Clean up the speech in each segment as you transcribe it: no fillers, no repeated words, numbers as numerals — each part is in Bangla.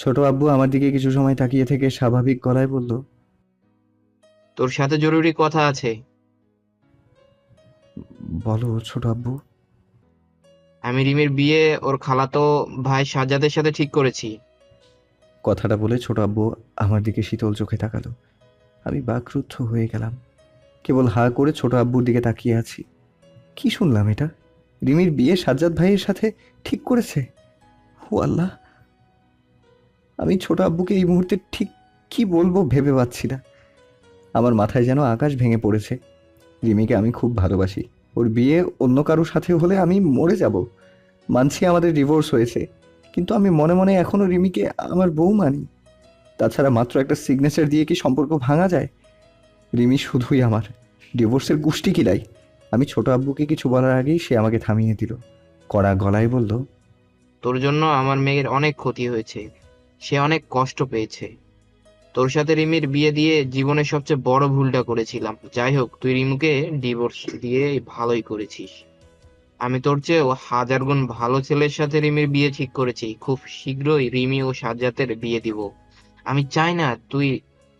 ছোট আব্বু আমার দিকে কিছু সময় তাকিয়ে থেকে স্বাভাবিক গলায় বলল, তোর সাথে জরুরি কথা আছে। বলো ছোট আব্বু। আমি রিমির বিয়ে ওর খালাতো ভাই সাজ্জাদের সাথে ঠিক করেছি। কথাটা বলে ছোট আব্বু আমার দিকে শীতল চোখে তাকালো। আমি বাকরুদ্ধ হয়ে গেলাম। কেবল হা করে ছোট আব্বুর দিকে তাকিয়ে আছি। কি শুনলাম এটা? রিমির বিয়ে সাজ্জাদ ভাইয়ের সাথে ঠিক করেছে? ও আল্লাহ! আমি ছোট আব্বুকে এই মুহূর্তে ঠিক কি বলবো ভেবে পাচ্ছি না। আমার মাথায় যেন আকাশ ভেঙে পড়েছে। রিমিকে আমি খুব ভালোবাসি। ওর বিয়ে অন্য কারোর সাথে হলে আমি মরে যাব। মানছি আমাদের ডিভোর্স হয়েছে, কিন্তু আমি মনে মনে এখনো রিমিকে আমার বউ মানি। তাছাড়া মাত্র একটা সিগনেচার দিয়ে কি সম্পর্ক ভাঙা যায়? রিমি শুধুই আমার, ডিভোর্সের গুষ্টি কিলাই। আমি ছোট আব্বুকে কিছু বলার আগেই সে আমাকে থামিয়ে দিল। কড়া গলায় বলল, তোর জন্য আমার মেয়ের অনেক ক্ষতি হয়েছে, সে অনেক কষ্ট পেয়েছে। তোর সাথে রিমির বিয়ে দিয়ে জীবনের সবচেয়ে বড় ভুলটা করেছিলাম। যাই হোক, তুই রিমুকে ডিভোর্স দিয়ে ভালোই করেছিস। আমি তোর চেয়েও হাজার গুণ ভালো ছেলের সাথে রিমির বিয়ে ঠিক করেছি। খুব শীঘ্রই রিমি ও সাজ্জাতের বিয়ে দিব। আমি চাই না তুই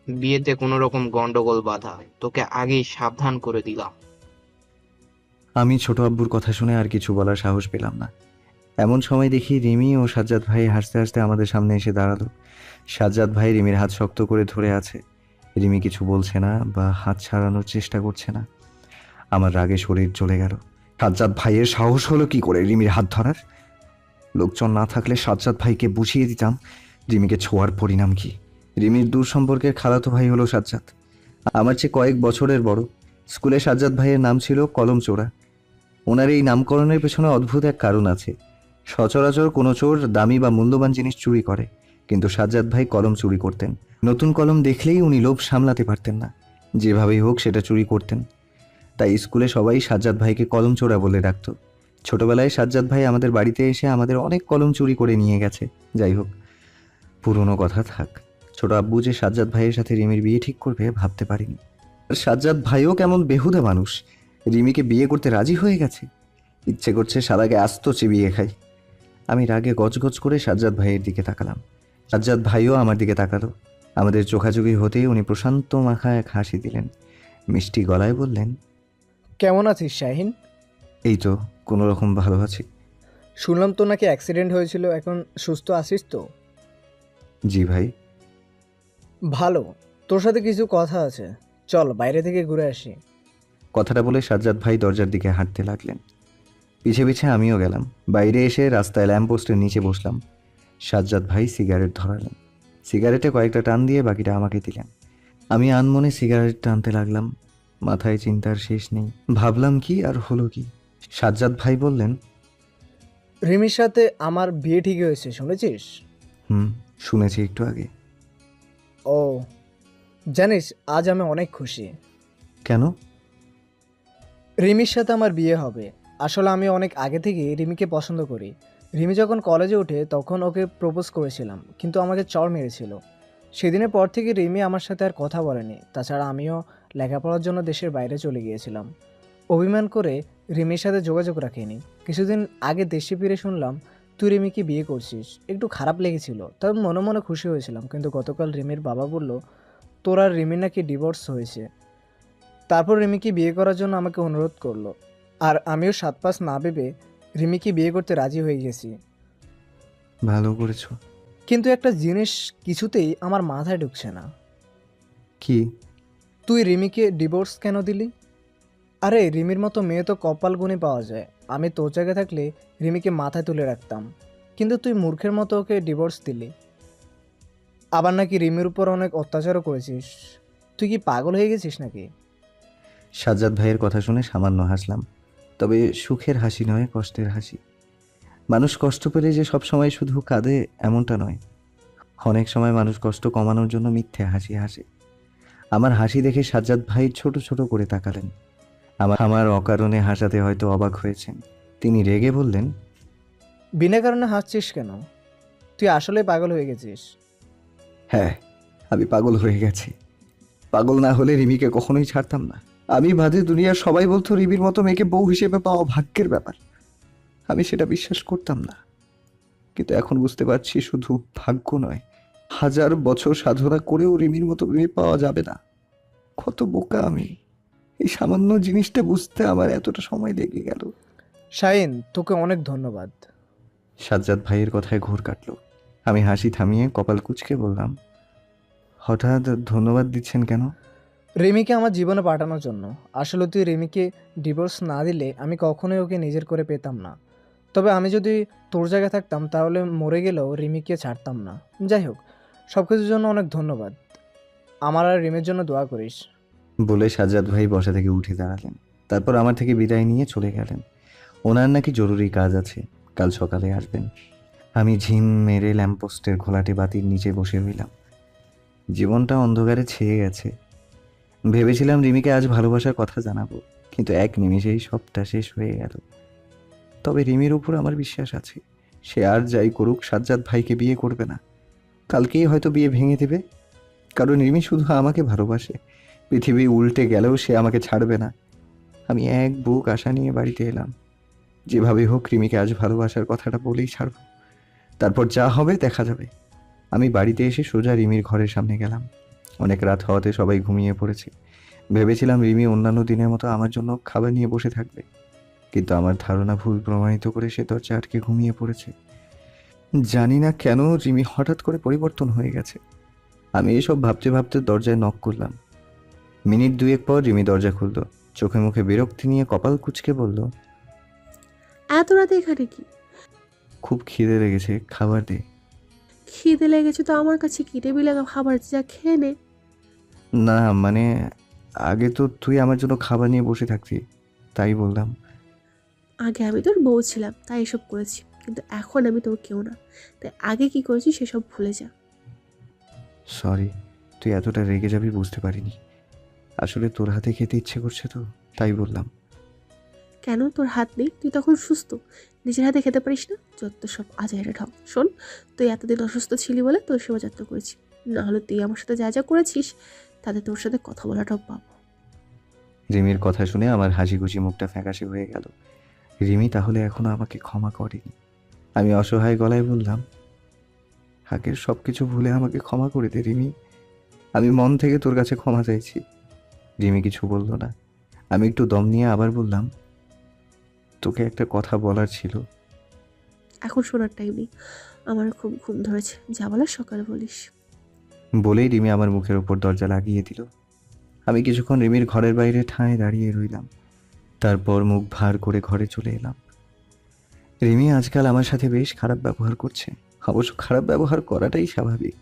বিয়েতে কোনো রকম গন্ডগোল বাধা। তোকে আগেই সাবধান করে দিলাম। আমি ছোট আব্বুর কথা শুনে আর কিছু বলার সাহস পেলাম না। এমন সময় দেখি রিমি ও সাজ্জাদ ভাই হাসতে হাসতে আমাদের সামনে এসে দাঁড়ালো। সাজ্জাদ ভাই রিমির হাত শক্ত করে ধরে আছে। রিমি কিছু বলছে না বা হাত ছাড়ানোর চেষ্টা করছে না। আমার রাগে শরীর জ্বলে গেল। সাজ্জাদ ভাইয়ের সাহস হলো কি করে রিমির হাত ধরার? লোকজন না থাকলে সাজ্জাদ ভাইকে বুঝিয়ে দিতাম রিমিকে ছোঁয়ার পরিণাম কি। রিমির দূর সম্পর্কের খালাতো ভাই হলো সাজ্জাদ, আমার চেয়ে কয়েক বছরের বড়। স্কুলে সাজ্জাদ ভাইয়ের নাম ছিল কলম চোরা। ওনার এই নামকরণের পেছনে অদ্ভুত এক কারণ আছে। সচরাচর কোনো চোর দামি বা মূল্যবান জিনিস চুরি করে, কিন্তু সাজ্জাদ ভাই কলম চুরি করতেন। নতুন কলম দেখলেই উনি লোভ সামলাতে পারতেন না, যেভাবেই হোক সেটা চুরি করতেন। তাই স্কুলে সবাই সাজ্জাদ ভাইকে কলম চোরা বলে ডাকত। ছোটবেলায় সাজ্জাদ ভাই আমাদের বাড়িতে এসে আমাদের অনেক কলম চুরি করে নিয়ে গেছে। যাই হোক, পুরনো কথা থাক। ছোট আব্বু যে সাজ্জাদ ভাইয়ের সাথে রিমির বিয়ে ঠিক করবে ভাবতে পারিনি। আর সাজ্জাদ ভাইও কেমন বেহুদা মানুষ, রিমিকে বিয়ে করতে রাজি হয়ে গেছে। ইচ্ছে করছে শালাকে আস্ত চিবিয়ে খাই। আমি রাগে গজগজ করে সাজ্জাদ ভাইয়ের দিকে তাকালাম। সাজ্জাদ ভাইও আমার দিকে তাকালো। আমাদের চোখাচোখি হতেই উনি প্রশান্ত মাখা এক হাসি দিলেন। মিষ্টি গলায় বললেন, কেমন আছিস শাহিন? এই তো কোনো রকম ভালো আছি। শুনলাম তো নাকি অ্যাক্সিডেন্ট হয়েছিল, এখন সুস্থ আছিস তো? জি ভাই। ভালো। তোর সাথে কিছু কথা আছে, চল বাইরে থেকে ঘুরে আসি। কথাটা বলে সাজ্জাদ ভাই দরজার দিকে হাঁটতে লাগলেন। পিছে পিছে আমিও গেলাম। বাইরে এসে রাস্তায় ল্যাম্পপোস্টের নিচে বসলাম। সাজ্জাদ ভাই সিগারেট ধরালেন। সিগারেটে কয়েকটা টান দিয়ে বাকিটা আমাকে দিলেন। আমি আনমনে সিগারেট টানতে লাগলাম। মাথায় চিন্তার শেষ নেই। ভাবলাম কি আর হলো কি। সাজ্জাদ ভাই বললেন, রিমির সাথে আমার বিয়ে ঠিক হয়েছে, শুনেছিস? হুম, শুনেছি একটু আগে। ও, জানিস আজ আমি অনেক খুশি। কেন? রিমির সাথে আমার বিয়ে হবে। আসলে আমি অনেক আগে থেকে রিমিকে পছন্দ করি। রিমি যখন কলেজে ওঠে তখন ওকে প্রপোজ করেছিলাম, কিন্তু আমাকে চড় মেরেছিল। সেদিনের পর থেকে রিমি আমার সাথে আর কথা বলেনি। তাছাড়া আমিও লেখাপড়ার জন্য দেশের বাইরে চলে গিয়েছিলাম। অভিমান করে রিমির সাথে যোগাযোগ রাখিনি। কিছুদিন আগে দেশে ফিরে শুনলাম তুই রিমিকে বিয়ে করছিস। একটু খারাপ লেগেছিল, তবে মনে মনে খুশি হয়েছিলাম। কিন্তু গতকাল রিমির বাবা বলল তোর আর রিমির নাকি ডিভোর্স হয়েছে। তারপর রিমিকে বিয়ে করার জন্য আমাকে অনুরোধ করলো, আর আমিও সাত পাঁচ না ভেবে রিমিকে বিয়ে করতে রাজি হয়ে গেছি। ভালো করেছো। কিন্তু একটা জিনিস কিছুতেই আমার মাথায় ঢুকছে না। কি? তুই রিমিকে ডিভোর্স কেন দিলি? আরে রিমির মতো মেয়ে তো কপাল গুণে পাওয়া যায়। আমি তোর জায়গায় থাকলে রিমিকে মাথায় তুলে রাখতাম, কিন্তু তুই মূর্খের মতো ওকে ডিভোর্স দিলি। আবার নাকি রিমির উপর অনেক অত্যাচারও করেছিস। তুই কি পাগল হয়ে গেছিস নাকি? সাজ্জাদ ভাইয়ের কথা শুনে সামান্য হাসলাম, তবে সুখের হাসি নয়, কষ্টের হাসি। মানুষ কষ্ট পেলে যে সব সময় শুধু কাঁদে এমনটা নয়। অনেক সময় মানুষ কষ্ট কমানোর জন্য মিথ্যে হাসি হাসে। আমার হাসি দেখে সাজ্জাদ ভাই ছোট ছোট করে তাকালেন। আমার অকারণে হাসাতে হয়তো অবাক হয়েছেন। তিনি রেগে বললেন, বিনা কারণে হাসছিস কেন? তুই আসলে পাগল হয়ে গেছিস। হ্যাঁ, আমি পাগল হয়ে গেছি। পাগল না হলে রিমিকে কখনোই ছাড়তাম না। আমি বাদে দুনিয়ার সবাই বলতো রিমির মতো মেয়েকে বউ হিসেবে পাওয়া ভাগ্যের ব্যাপার। আমি সেটা বিশ্বাস করতাম না, কিন্তু এখন বুঝতে পারছি শুধু ভাগ্য নয়, 1000 বছর সাধনা করেও রিমির মতো মেয়ে পাওয়া যাবে না। কত বোকা আমি! এই সামান্য জিনিসটা বুঝতে আমার এতটা সময় লেগে গেল। শাহিন, তোকে অনেক ধন্যবাদ। সাজ্জাদ ভাইয়ের কথায় ঘোর কাটলো। আমি হাসি থামিয়ে কপাল কুঁচকে বললাম, হঠাৎ ধন্যবাদ দিচ্ছেন কেন? রিমিকে আমার জীবনে পাঠানোর জন্য। আসলে তুই রিমিকে ডিভোর্স না দিলে আমি কখনোই ওকে নিজের করে পেতাম না। তবে আমি যদি তোর জায়গায় থাকতাম তাহলে মরে গেলেও রিমিকে ছাড়তাম না। যাই হোক, সব কিছুর জন্য অনেক ধন্যবাদ। আমার আর রিমির জন্য দোয়া করিস। বলে সাজ্জাদ ভাই বসা থেকে উঠে দাঁড়ালেন। তারপর আমার থেকে বিদায় নিয়ে চলে গেলেন। ওনার নাকি জরুরি কাজ আছে, কাল সকালে আসবেন। আমি ঝিম মেরে ল্যাম্পপোস্টের ঘোলাটে বাতির নিচে বসে রইলাম। জীবনটা অন্ধকারে ছেয়ে গেছে। ভেবেছিলাম রিমিকে আজ ভালোবাসার কথা জানাবো, কিন্তু এক নিমেষেই সবটা শেষ হয়ে গেল। তবে রিমির উপর আমার বিশ্বাস আছে। সে আর যাই করুক সাজ্জাদ ভাইকে বিয়ে করবে না। কালকেই হয়তো বিয়ে ভেঙে দেবে, কারণ রিমি শুধু আমাকে ভালোবাসে। পৃথিবী উল্টে গেলেও সে আমাকে ছাড়বে না। আমি এক বুক আশা নিয়ে বাড়িতে এলাম। যেভাবে হোক রিমিকে আজ ভালোবাসার কথাটা বলেই ছাড়ব। তারপর যা হবে দেখা যাবে। আমি বাড়িতে এসে সোজা রিমির ঘরের সামনে গেলাম। অনেক রাত হওয়াতে সবাই ঘুমিয়ে পড়েছে। ভেবেছিলাম রিমি অন্যান্য দিনের মতো আমার জন্য খাবার নিয়ে বসে থাকবে, কিন্তু আমার ধারণা ভুল প্রমাণিত করে সে দরজা আটকে ঘুমিয়ে পড়েছে। জানি না কেন রিমি হঠাৎ করে পরিবর্তন হয়ে গেছে। আমি এসব ভাবতে ভাবতে দরজায় নক করলাম। মিনিট দুয়েক পর রিমি দরজা খুলল। চোখে মুখে বিরক্তি নিয়ে কপাল কুঁচকে বলল, এত রাতে এখানে কি? খুব খিদে লেগেছে, খাবার দে। খিদে লেগেছে তো আমার কাছে কি, টেবিলে খাবার আছে, যা খেয়ে নে। না মানে, আগে তো তুই আমার জন্য খাবার নিয়ে বসে থাকতি, তাই বললাম। আগে আমি তোর বউ ছিলাম তাই এসব করেছি, কিন্তু এখন আমি তোর কেউ না, তাই আগে কি করেছি সেসব ভুলে যা। সরি, তুই এতটা রেগে যাবি বুঝতে পারিনি। আসলে তোর হাতে খেতে ইচ্ছে করছে তো, তাই বললাম। কেন তোর হাত নেই? তুই তখন সুস্থ, নিজের হাতে খেতে পারিস না? যত সব আজাইরা ঢং। শোন, তুই এতদিন অসুস্থ ছিলি বলে তোর সেবা যত্ন করেছি, না হলে তুই আমার সাথে যা যা করেছিস তাতে তোর সাথে কথা বলাটাও পাবো। রিমির কথা শুনে আমার হাসি খুশি মুখটা ফ্যাকাশে হয়ে গেল। রিমি তাহলে এখনো আমাকে ক্ষমা করেনি। আমি অসহায় গলায় বললাম, আগের সব কিছু ভুলে আমাকে ক্ষমা করে দে রিমি। আমি মন থেকে তোর কাছে ক্ষমা চাইছি। রিমি কিছু বলল না। আমি একটু দম নিয়ে আবার বললাম, তোকে একটা কথা বলার ছিল। এখন শোনার টাইম নেই, আমার খুব ঘুম ধরেছে, যা বলার সকালে বলিস। বলেই রিমি আমার মুখের উপর দরজা লাগিয়ে দিল। আমি কিছুক্ষণ রিমির ঘরের বাইরে ঠাঁই দাঁড়িয়ে রইলাম। তারপর মুখ ভার করে ঘরে চলে এলাম। রিমি আজকাল আমার সাথে বেশ খারাপ ব্যবহার করছে। অবশ্য খারাপ ব্যবহার করাটাই স্বাভাবিক।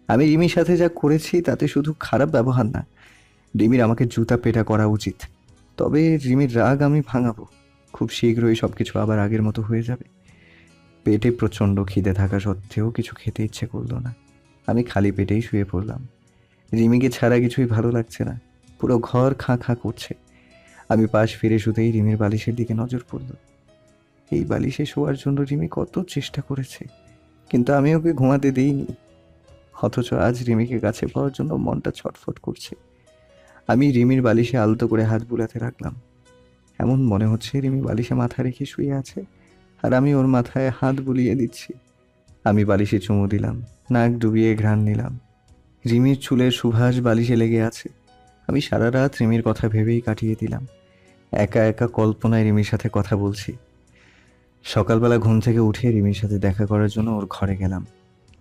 আমি রিমির সাথে যা করেছি তাতে শুধু খারাপ ব্যবহার না, রিমির আমাকে জুতা পেটা করা উচিত। তবে রিমির রাগ আমি ভাঙাবো। খুব শীঘ্রই সব কিছু আবার আগের মতো হয়ে যাবে। পেটে প্রচণ্ড খিদে থাকা সত্ত্বেও কিছু খেতে ইচ্ছে করলো না। আমি খালি পেটেই শুয়ে পড়লাম। রিমিকে ছাড়া কিছুই ভালো লাগছে না। পুরো ঘর খাঁ খাঁ করছে। আমি পাশ ফিরে শুতেই রিমির বালিশের দিকে নজর পড়ল। এই বালিশে শোয়ার জন্য রিমি কত চেষ্টা করেছে, কিন্তু আমি ওকে ঘুমাতে দিইনি। অথচ আজ রিমিকে কাছে পাওয়ার জন্য মনটা ছটফট করছে। আমি রিমির বালিশে আলতো করে হাত বুলাতে রাখলাম। এমন মনে হচ্ছে রিমি বালিশে মাথা রেখে শুয়ে আছে, আর আমি ওর মাথায় হাত বুলিয়ে দিচ্ছি। আমি বালিশে চুমু দিলাম, নাক ডুবিয়ে ঘ্রাণ নিলাম। রিমির চুলের সুবাস বালিশে লেগে আছে। আমি সারা রাত রিমির কথা ভেবেই কাটিয়ে দিলাম। একা একা কল্পনায় রিমির সাথে কথা বলছি। সকালবেলা ঘুম থেকে উঠে রিমির সাথে দেখা করার জন্য ওর ঘরে গেলাম।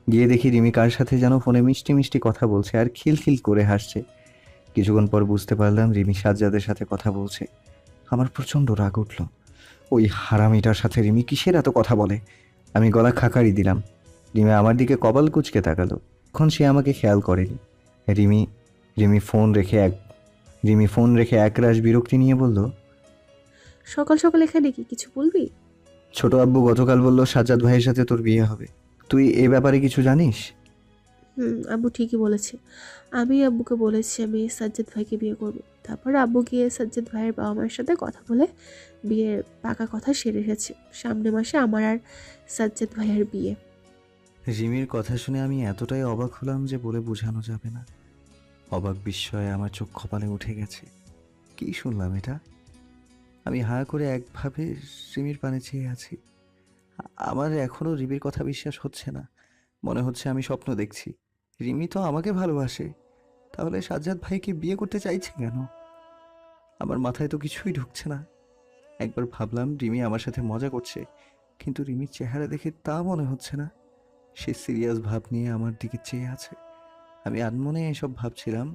গিয়ে দেখি রিমি কার সাথে যেন ফোনে মিষ্টি মিষ্টি কথা বলছে আর খিলখিল করে হাসছে। কিছুক্ষণ পর বুঝতে পারলাম রিমি সাজ্জাদের সাথে কথা বলছে। আমার প্রচণ্ড রাগ উঠল। ওই হারামিটার সাথে রিমি কিসের এত কথা বলে? আমি গলা খাকারি দিলাম। রিমি আমার দিকে কপাল কুঁচকে তাকালো। এখন সে আমাকে খেয়াল করেনি। রিমি রিমি ফোন রেখে একরাশ বিরক্তি নিয়ে বলল, সকাল সকাল এখানে কি, কিছু বলবি? ছোট আব্বু গতকাল বলল সাজ্জাদ ভাইয়ের সাথে তোর বিয়ে হবে। তুই এ ব্যাপারে কিছু জানিস? আব্বু ঠিকই বলেছে। আমি আব্বুকে বলেছি আমি সাজ্জাদ ভাইকে বিয়ে করব। তারপর আব্বু গিয়ে সাজ্জাদ ভাইয়ের বাবা মায়ের সাথে কথা বলে বিয়ের পাকা কথা সেরে এসেছে। সামনের মাসে আমার আর সাজ্জাদ ভাইয়ের বিয়ে। রিমির কথা শুনে আমি এতটাই অবাক হলাম যে বলে বোঝানো যাবে না। অবাক বিস্ময়ে আমার চোখ কপালে উঠে গেছে। কি শুনলাম এটা? আমি হাঁ করে একভাবে রিমির পানে চেয়ে আছি। আমার এখনও রিমির কথা বিশ্বাস হচ্ছে না। মনে হচ্ছে আমি স্বপ্ন দেখছি। রিমি তো আমাকে ভালোবাসে, তাহলে সাজ্জাদ ভাইকে বিয়ে করতে চাইছে কেন? আমার মাথায় তো কিছুই ঢুকছে না। একবার ভাবলাম রিমি আমার সাথে মজা করছে, কিন্তু রিমির চেহারা দেখে তা মনে হচ্ছে না। সে সিরিয়াস ভাব নিয়ে আমার দিকে চেয়ে আছে। আমি আনমনে এসব ভাবছিলাম,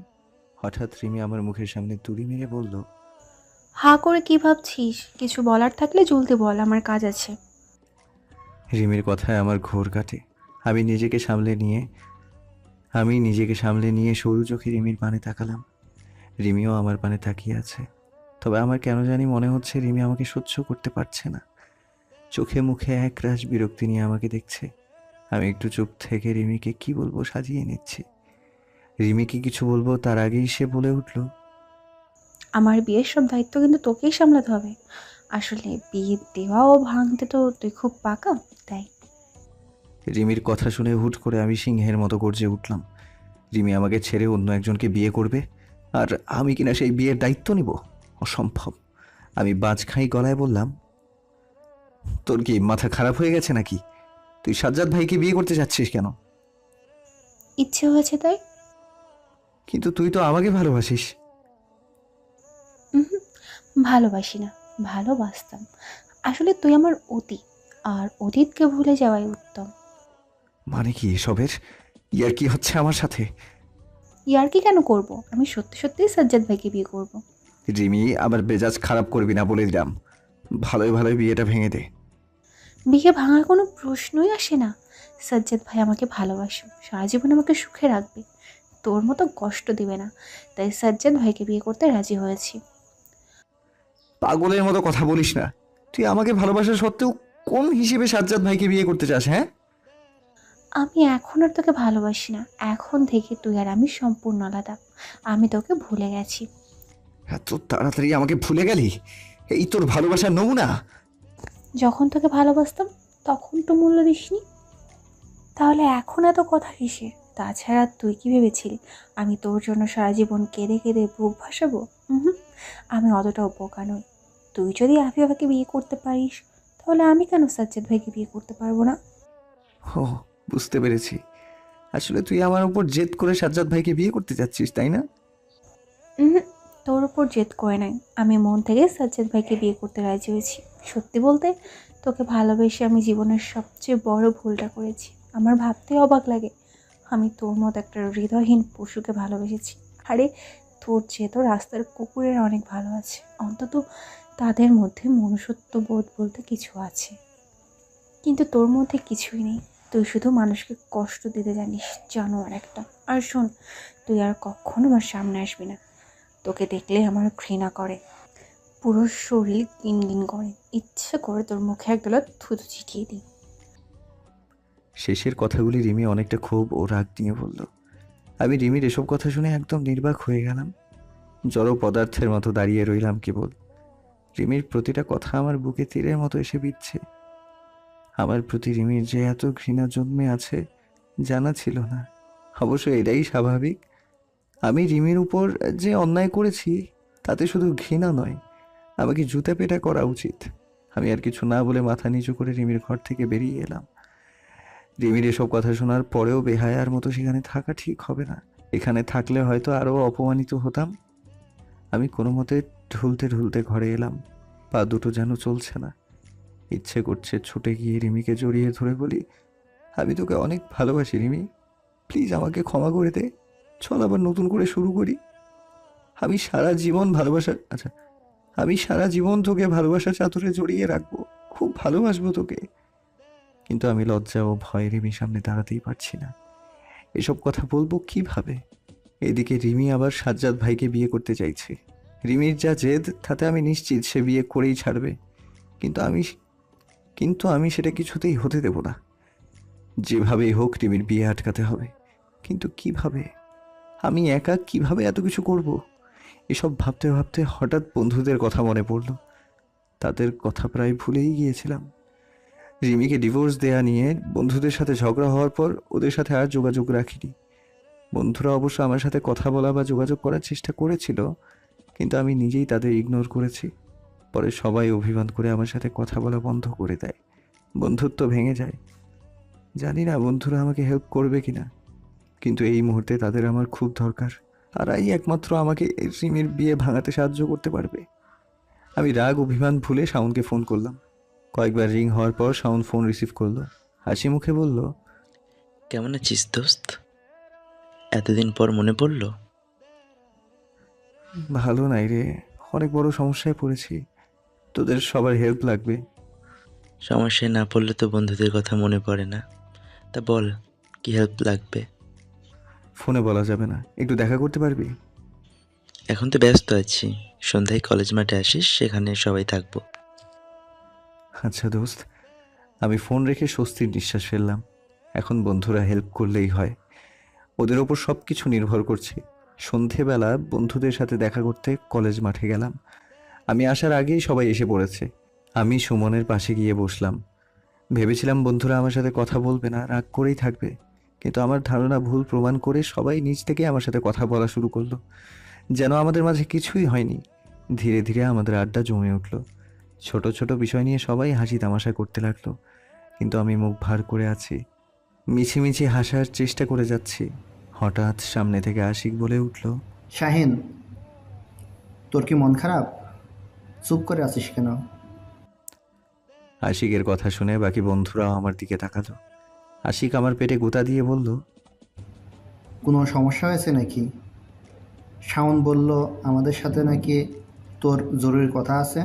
হঠাৎ রিমি আমার মুখের সামনে তুড়ি মেরে বলল, হা করে কি ভাবছিস? কিছু বলার থাকলে জলদি বল, আমার কাজ আছে। রিমির কথায় আমার ঘোর কাটে। আমি নিজেকে সামলে নিয়ে সরু চোখে রিমির পানে তাকালাম। রিমিও আমার পানে তাকিয়ে আছে। তবে আমার কেন জানি মনে হচ্ছে রিমি আমাকে সহ্য করতে পারছে না। চোখে মুখে একরাশ বিরক্তি নিয়ে আমাকে দেখছে। আমি একটু চুপ থেকে রিমিকে কি বলবো সাজিয়ে নিচ্ছি। রিমিকে কিছু বলবো তার আগেই সে বলে উঠল, আমার বিয়ের সব দায়িত্ব কিন্তু তোকেই সামলাতে হবে। আসলে বিয়ে দেওয়া ও ভাঙতে তো তুই খুব পাকা, তাই। রিমির কথা শুনে হুট করে আমি সিংহের মতো গর্জে উঠলাম। রিমি আমাকে ছেড়ে অন্য একজনকে বিয়ে করবে, আর আমি কিনা সেই বিয়ের দায়িত্ব নিব? অসম্ভব। আমি বাজখাই গলায় বললাম, তোর কি মাথা খারাপ হয়ে গেছে নাকি? তুই সাজ্জাদ ভাইকে বিয়ে করতে যাচ্ছিস কেন? ইচ্ছে হয়েছে তাই। কিন্তু তুই তো আমাকে ভালোবাসিস। হুম, ভালোবাসি না, ভালোবাসতাম। আসলে তুই আমার অতীত, আর অতীতকে ভুলে যাওয়াই উত্তম। মানে কি এসবের? ইয়ার কি হচ্ছে আমার সাথে? ইয়ার্কি কেন করব? আমি সত্যি সত্যিই সাজ্জাদ ভাইকে বিয়ে করব। রিমি, আমার মেজাজ খারাপ করবি না বলে দিলাম। ভালোই ভালোই বিয়েটা ভেঙে দে। বিয়ে ভাঙার কোনো প্রশ্নই আসে না। সাজ্জাদ ভাই আমাকে ভালোবাসে, সারা জীবন আমাকে সুখে রাখবে, তোর মতো কষ্ট দিবে না। তাই সাজ্জাদ ভাইকে বিয়ে করতে রাজি হয়েছি। পাগলের মতো কথা বলিস না। তুই আমাকে ভালোবাসা সত্ত্বেও কোন হিসেবে সাজ্জাদ ভাইকে বিয়ে করতে চাস? হ্যাঁ, আমি এখন আর তোকে ভালোবাসি না, এখন থেকে তুই আর আমি সম্পূর্ণ আলাদা। আমি তোকে ভুলে গেছি। এত তাড়াতাড়ি আমাকে ভুলে গেলি? এই তোর ভালোবাসার নমুনা? যখন তোকে ভালোবাসতাম তখন তো মূল্য দিসনি, তাহলে এখন এত কথা কিসের? তাছাড়া তুই কি ভেবেছিলি আমি তোর জন্য সারা জীবন কেঁদে কেঁদে বুক ভাসাবো? হুম, আমি অতটাও বোকা নই। তুই যদি আফিয়াকে বিয়ে করতে পারিস, তাহলে আমি কেন সাজ্জাদ ভাইকে বিয়ে করতে পারবো না? ও, বুঝতে পেরেছি। আসলে তুই আমার উপর জেদ করে সাজ্জাদ ভাইকে বিয়ে করতে যাচ্ছিস, তাই না? হুম, তোর ওপর জেদ করে নাই, আমি মন থেকে সাজ্জাদ ভাইকে বিয়ে করতে রাজি হয়েছি। সত্যি বলতে, তোকে ভালোবেসে আমি জীবনের সবচেয়ে বড় ভুলটা করেছি। আমার ভাবতে অবাক লাগে, আমি তোর মতো একটা হৃদয়হীন পশুকে ভালোবেসেছি। আরে, তোর চেয়ে তো রাস্তার কুকুরের অনেক ভালো আছে, অন্তত তাদের মধ্যে মনুষ্যত্ব বোধ বলতে কিছু আছে। কিন্তু তোর মধ্যে কিছুই নেই, তুই শুধু মানুষকে কষ্ট দিতে জানিস, জানোয়ার একটা। আর শোন, তুই আর কখনো আমার সামনে আসবি না। তোকে দেখলে আমার ঘৃণা করে, পুরো শরীর গিনগিন করে, ইচ্ছে করে তোর মুখে একদলা থুতু ছিটিয়ে দিই। শেষের কথাগুলি রিমি অনেকটা ক্ষোভ ও রাগ নিয়ে বলল। আমি রিমির এসব কথা শুনে একদম নির্বাক হয়ে গেলাম। জড় পদার্থের মতো দাঁড়িয়ে রইলাম কেবল। রিমির প্রতিটা কথা আমার বুকে তীরের মতো এসে বিঁধছে। আমার প্রতি রিমির যে এত ঘৃণা জন্মে আছে জানা ছিল না। অবশ্য এটাই স্বাভাবিক। আমি রিমির উপর যে অন্যায় করেছি তাতে শুধু ঘৃণা নয়, আমাকে জুতা পেটা করা উচিত। আমি আর কিছু না বলে মাথা নিচু করে রিমির ঘর থেকে বেরিয়ে এলাম। রিমির এসব কথা শোনার পরেও বেহায়ার মতো সেখানে থাকা ঠিক হবে না। এখানে থাকলে হয়তো আরও অপমানিত হতাম। আমি কোনো মতে ঢুলতে ঢুলতে ঘরে এলাম। পা দুটো যেন চলছে না। ইচ্ছে করছে ছুটে গিয়ে রিমিকে জড়িয়ে ধরে বলি, আমি তোকে অনেক ভালোবাসি রিমি, প্লিজ আমাকে ক্ষমা করে দে। চল আবার নতুন করে শুরু করি। আমি সারা জীবন আমি সারা জীবন তোকে ভালোবাসার চাদরে জড়িয়ে রাখবো, খুব ভালোবাসবো তোকে। কিন্তু আমি লজ্জা ও ভয়ে রিমির সামনে দাঁড়াতেই পারছি না। এসব কথা বলবো কিভাবে? এদিকে রিমি আবার সাজ্জাদ ভাইকে বিয়ে করতে চাইছে। রিমির যা জেদ তাতে আমি নিশ্চিত সে বিয়ে করেই ছাড়বে। কিন্তু আমি কিন্তু আমি সেটা কিছুতেই হতে দেব না। যেভাবেই হোক রিমির বিয়ে আটকাতে হবে। কিন্তু কিভাবে? আমি একা কিভাবে এত কিছু করব? এসব ভাবতে ভাবতে হঠাৎ বন্ধুদের কথা মনে পড়ল। তাদের কথা প্রায় ভুলেই গিয়েছিলাম। রিমিকে ডিভোর্স দেয়া নিয়ে বন্ধুদের সাথে ঝগড়া হওয়ার পর ওদের সাথে আর যোগাযোগ রাখিনি। বন্ধুরা অবশ্য আমার সাথে কথা বলা বা যোগাযোগ করার চেষ্টা করেছিল, কিন্তু আমি নিজেই তাদের ইগনোর করেছি। পরে সবাই অভিমান করে আমার সাথে কথা বলা বন্ধ করে দেয়। বন্ধুত্ব ভেঙে যায়। জানি না বন্ধুরা আমাকে হেল্প করবে কিনা, কিন্তু এই মুহূর্তে তাদের আমার খুব দরকার। তারাই একমাত্র আমাকে এই রিমির বিয়ে ভাঙাতে সাহায্য করতে পারবে। আমি রাগ অভিমান ভুলে শাওনকে ফোন করলাম। কয়েকবার রিং হওয়ার পর শাওন ফোন রিসিভ করলো, হাসি মুখে বলল, কেমন আছিস দোস্ত? এতদিন পর মনে পড়লো। ভালো নাই রে, অনেক বড় সমস্যায় পড়েছি, তোদের সবার হেল্প লাগবে। সমস্যায় না পড়লে তো বন্ধুদের কথা মনে পড়ে না। তা বল, কি হেল্প লাগবে? ফোনে বলা যাবে না, একটু দেখা করতে পারবি? এখন তো ব্যস্ত আছি, সন্ধ্যায় কলেজ মাঠে আসিস, সেখানে সবাই থাকবো। আচ্ছা দোস্ত। আমি ফোন রেখে স্বস্তির নিঃশ্বাস ফেললাম। এখন বন্ধুরা হেল্প করলেই হয়, ওদের ওপর সব কিছু নির্ভর করছে। সন্ধেবেলা বন্ধুদের সাথে দেখা করতে কলেজ মাঠে গেলাম। আমি আসার আগেই সবাই এসে পড়েছে। আমি সুমনের পাশে গিয়ে বসলাম। ভেবেছিলাম বন্ধুরা আমার সাথে কথা বলবে না, রাগ করেই থাকবে, কিন্তু আমার ধারণা ভুল প্রমাণ করে সবাই নিজ থেকে আমার সাথে কথা বলা শুরু করলো, যেন আমাদের মাঝে কিছুই হয়নি। ধীরে ধীরে আমাদের আড্ডা জমে উঠল। ছোট ছোট বিষয় নিয়ে সবাই হাসি তামাশা করতে লাগলো, কিন্তু আমি মুখ ভার করে আছি, মিছিমিছি হাসার চেষ্টা করে যাচ্ছি। হঠাৎ সামনে থেকে আশিক বলে উঠল, শাহিন, তোর কি মন খারাপ? চুপ করে আছিস কেন? আশিকের কথা শুনে বাকি বন্ধুরাও আমার দিকে তাকালো। আশিক আমার পেটে গুঁতা দিয়ে বলল, কোনো সমস্যা হয়েছে নাকি? শাওন বলল আমাদের সাথে নাকি তোর জরুরি কথা আছে।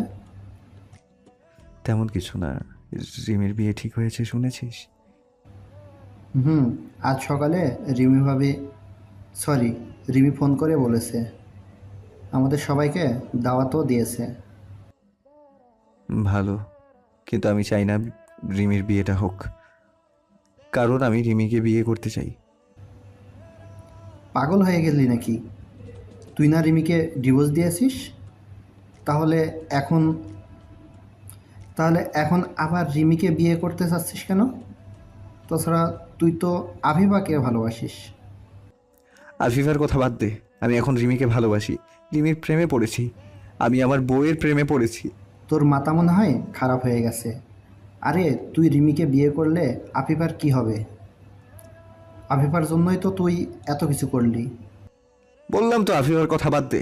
তেমন কিছু না, রিমির বিয়ে ঠিক হয়েছে, শুনেছিস? হুম, আজ সকালে রিমি ফোন করে বলেছে, আমাদের সবাইকে দাওয়াতও দিয়েছে। ভালো, কিন্তু আমি চাই না রিমির বিয়েটা হোক, কারণ আমি রিমিকে বিয়ে করতে চাই। পাগল হয়ে গেলি নাকি? তুই না রিমিকে ডিভোর্স দিয়েছিস? তাহলে এখন তাহলে এখন আবার রিমিকে বিয়ে করতে চাচ্ছিস কেন? তাছাড়া তুই তো আভিবাকে ভালোবাসিস। আফিফার কথা বাদ দে, আমি এখন রিমিকে ভালোবাসি, রিমির প্রেমে পড়েছি, আমি আমার বউয়ের প্রেমে পড়েছি। তোর মাথা মনে হয় খারাপ হয়ে গেছে। আরে তুই রিমিকে বিয়ে করলে আফিফার কি হবে? আফিফার জন্যই তো তুই এত কিছু করলি। বললাম তো আফিফার কথা বাদ দে,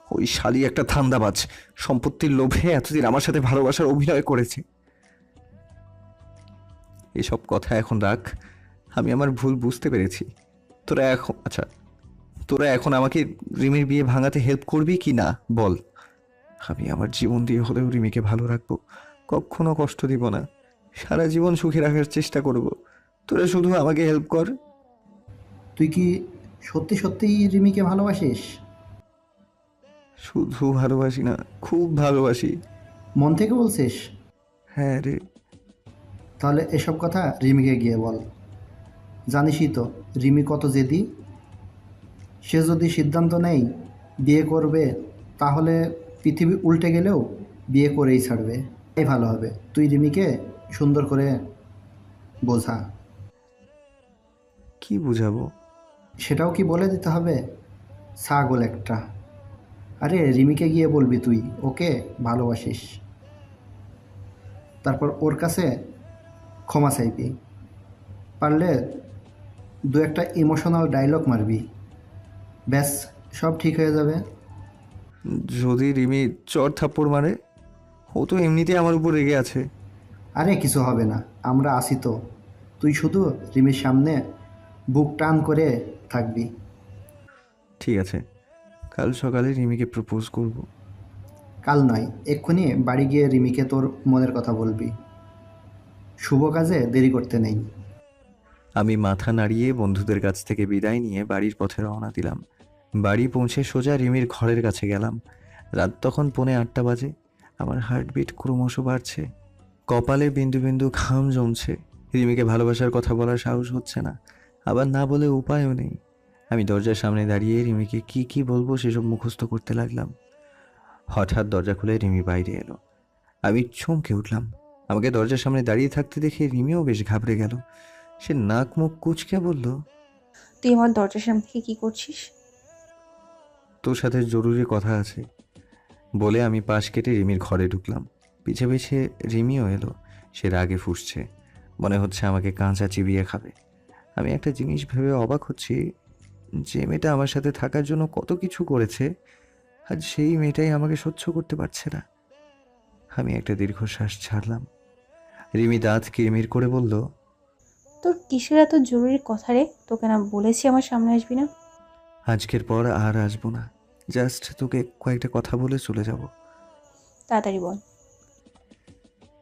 ওই শালি একটা ধান্দাবাজ, সম্পত্তির লোভে এতদিন আমার সাথে ভালোবাসার অভিনয় করেছে। এসব কথা এখন রাখ, আমি আমার ভুল বুঝতে পেরেছি। তোরা এখন আমাকে রিমির বিয়ে ভাঙাতে হেল্প করবি কি না বল। আমি আমার জীবন দিয়ে হলেও রিমিকে ভালো রাখবো, কখনো কষ্ট দিব না, সারা জীবন সুখী রাখার চেষ্টা করব। তোরা শুধু আমাকে হেল্প কর। তুই কি সত্যি সত্যিই রিমিকে ভালোবাসিস? শুধু ভালোবাসি না, খুব ভালোবাসি। মন থেকে বলছিস? হ্যাঁ রে। তাহলে এসব কথা রিমিকে গিয়ে বল। জানিসই তো রিমি কত জেদি। সে যদি সিদ্ধান্ত নেয় বিয়ে করবে, তাহলে পৃথিবী উল্টে গেলেও বিয়ে করেই ছাড়বে। তাই ভালো হবে তুই রিমিকে সুন্দর করে বোঝা। কি বুঝাবো? সেটাও কি বলে দিতে হবে? ছাগল একটা। আরে রিমিকে গিয়ে বলবি তুই ওকে ভালোবাসিস, তারপর ওর কাছে ক্ষমা চাইবি। পারলে দু একটা ইমোশনাল ডায়লগ মারবি, ব্যাস সব ঠিক হয়ে যাবে। যদি রিমি চর থাপ্পড় মারে? ও তো এমনিতেই আমার উপর রেগে আছে। আরে কিছু হবে না, আমরা আসি তো। তুই শুধু রিমির সামনে বুক টান করে থাকবি। ঠিক আছে, কাল সকালে রিমিকে প্রপোজ করব। কাল নয়, এক্ষুনি বাড়ি গিয়ে রিমিকে তোর মনের কথা বলবি। শুভ কাজে দেরি করতে নেই। আমি মাথা নাড়িয়ে বন্ধুদের কাছ থেকে বিদায় নিয়ে বাড়ির পথে রওনা দিলাম। বাড়ি পৌঁছে সোজা রিমির ঘরের কাছে গেলাম। রাত তখন 7:45 বাজে। আমার হার্টবিট ক্রমশ বাড়ছে, কপালে বিন্দু বিন্দু ঘাম জমছে। রিমিকে ভালোবাসার কথা বলার সাহস হচ্ছে না, আবার না বলে উপায়ও নেই। আমি দরজার সামনে দাঁড়িয়ে রিমিকে কি কি বলবো সেসব মুখস্থ করতে লাগলাম। হঠাৎ দরজা খুলে রিমি বাইরে এলো। আমি চমকে উঠলাম। আমাকে দরজার সামনে দাঁড়িয়ে থাকতে দেখে রিমিও বেশ ঘাবড়ে গেল। সে নাক মুখ কুঁচকে বলল, তুই আমার দরজার সামনে থেকে কি করছিস? তোর সাথে জরুরি কথা আছে, বলে আমি পাশ কেটে রিমির ঘরে ঢুকলাম। পিছে পিছে রিমিও এলো। সে রাগে ফুঁসছে, মনে হচ্ছে আমাকে কাঁচা চিবিয়ে খাবে। আমি একটা জিনিস ভেবে অবাক হচ্ছি, যে মেয়েটা আমার সাথে থাকার জন্য কত কিছু করেছে, আর সেই মেয়েটাই আমাকে সহ্য করতে পারছে না। আমি একটা দীর্ঘশ্বাস ছাড়লাম। রিমি দাঁত কিরমির করে বলল, তোর কিসের এত জরুরি কথা রে? তোকে না বলেছি আমার সামনে আসবি না? আজকের পর আর আসবো না, জাস্ট তোকে কয়েকটা কথা বলে চলে যাব। তাড়াতাড়ি বল।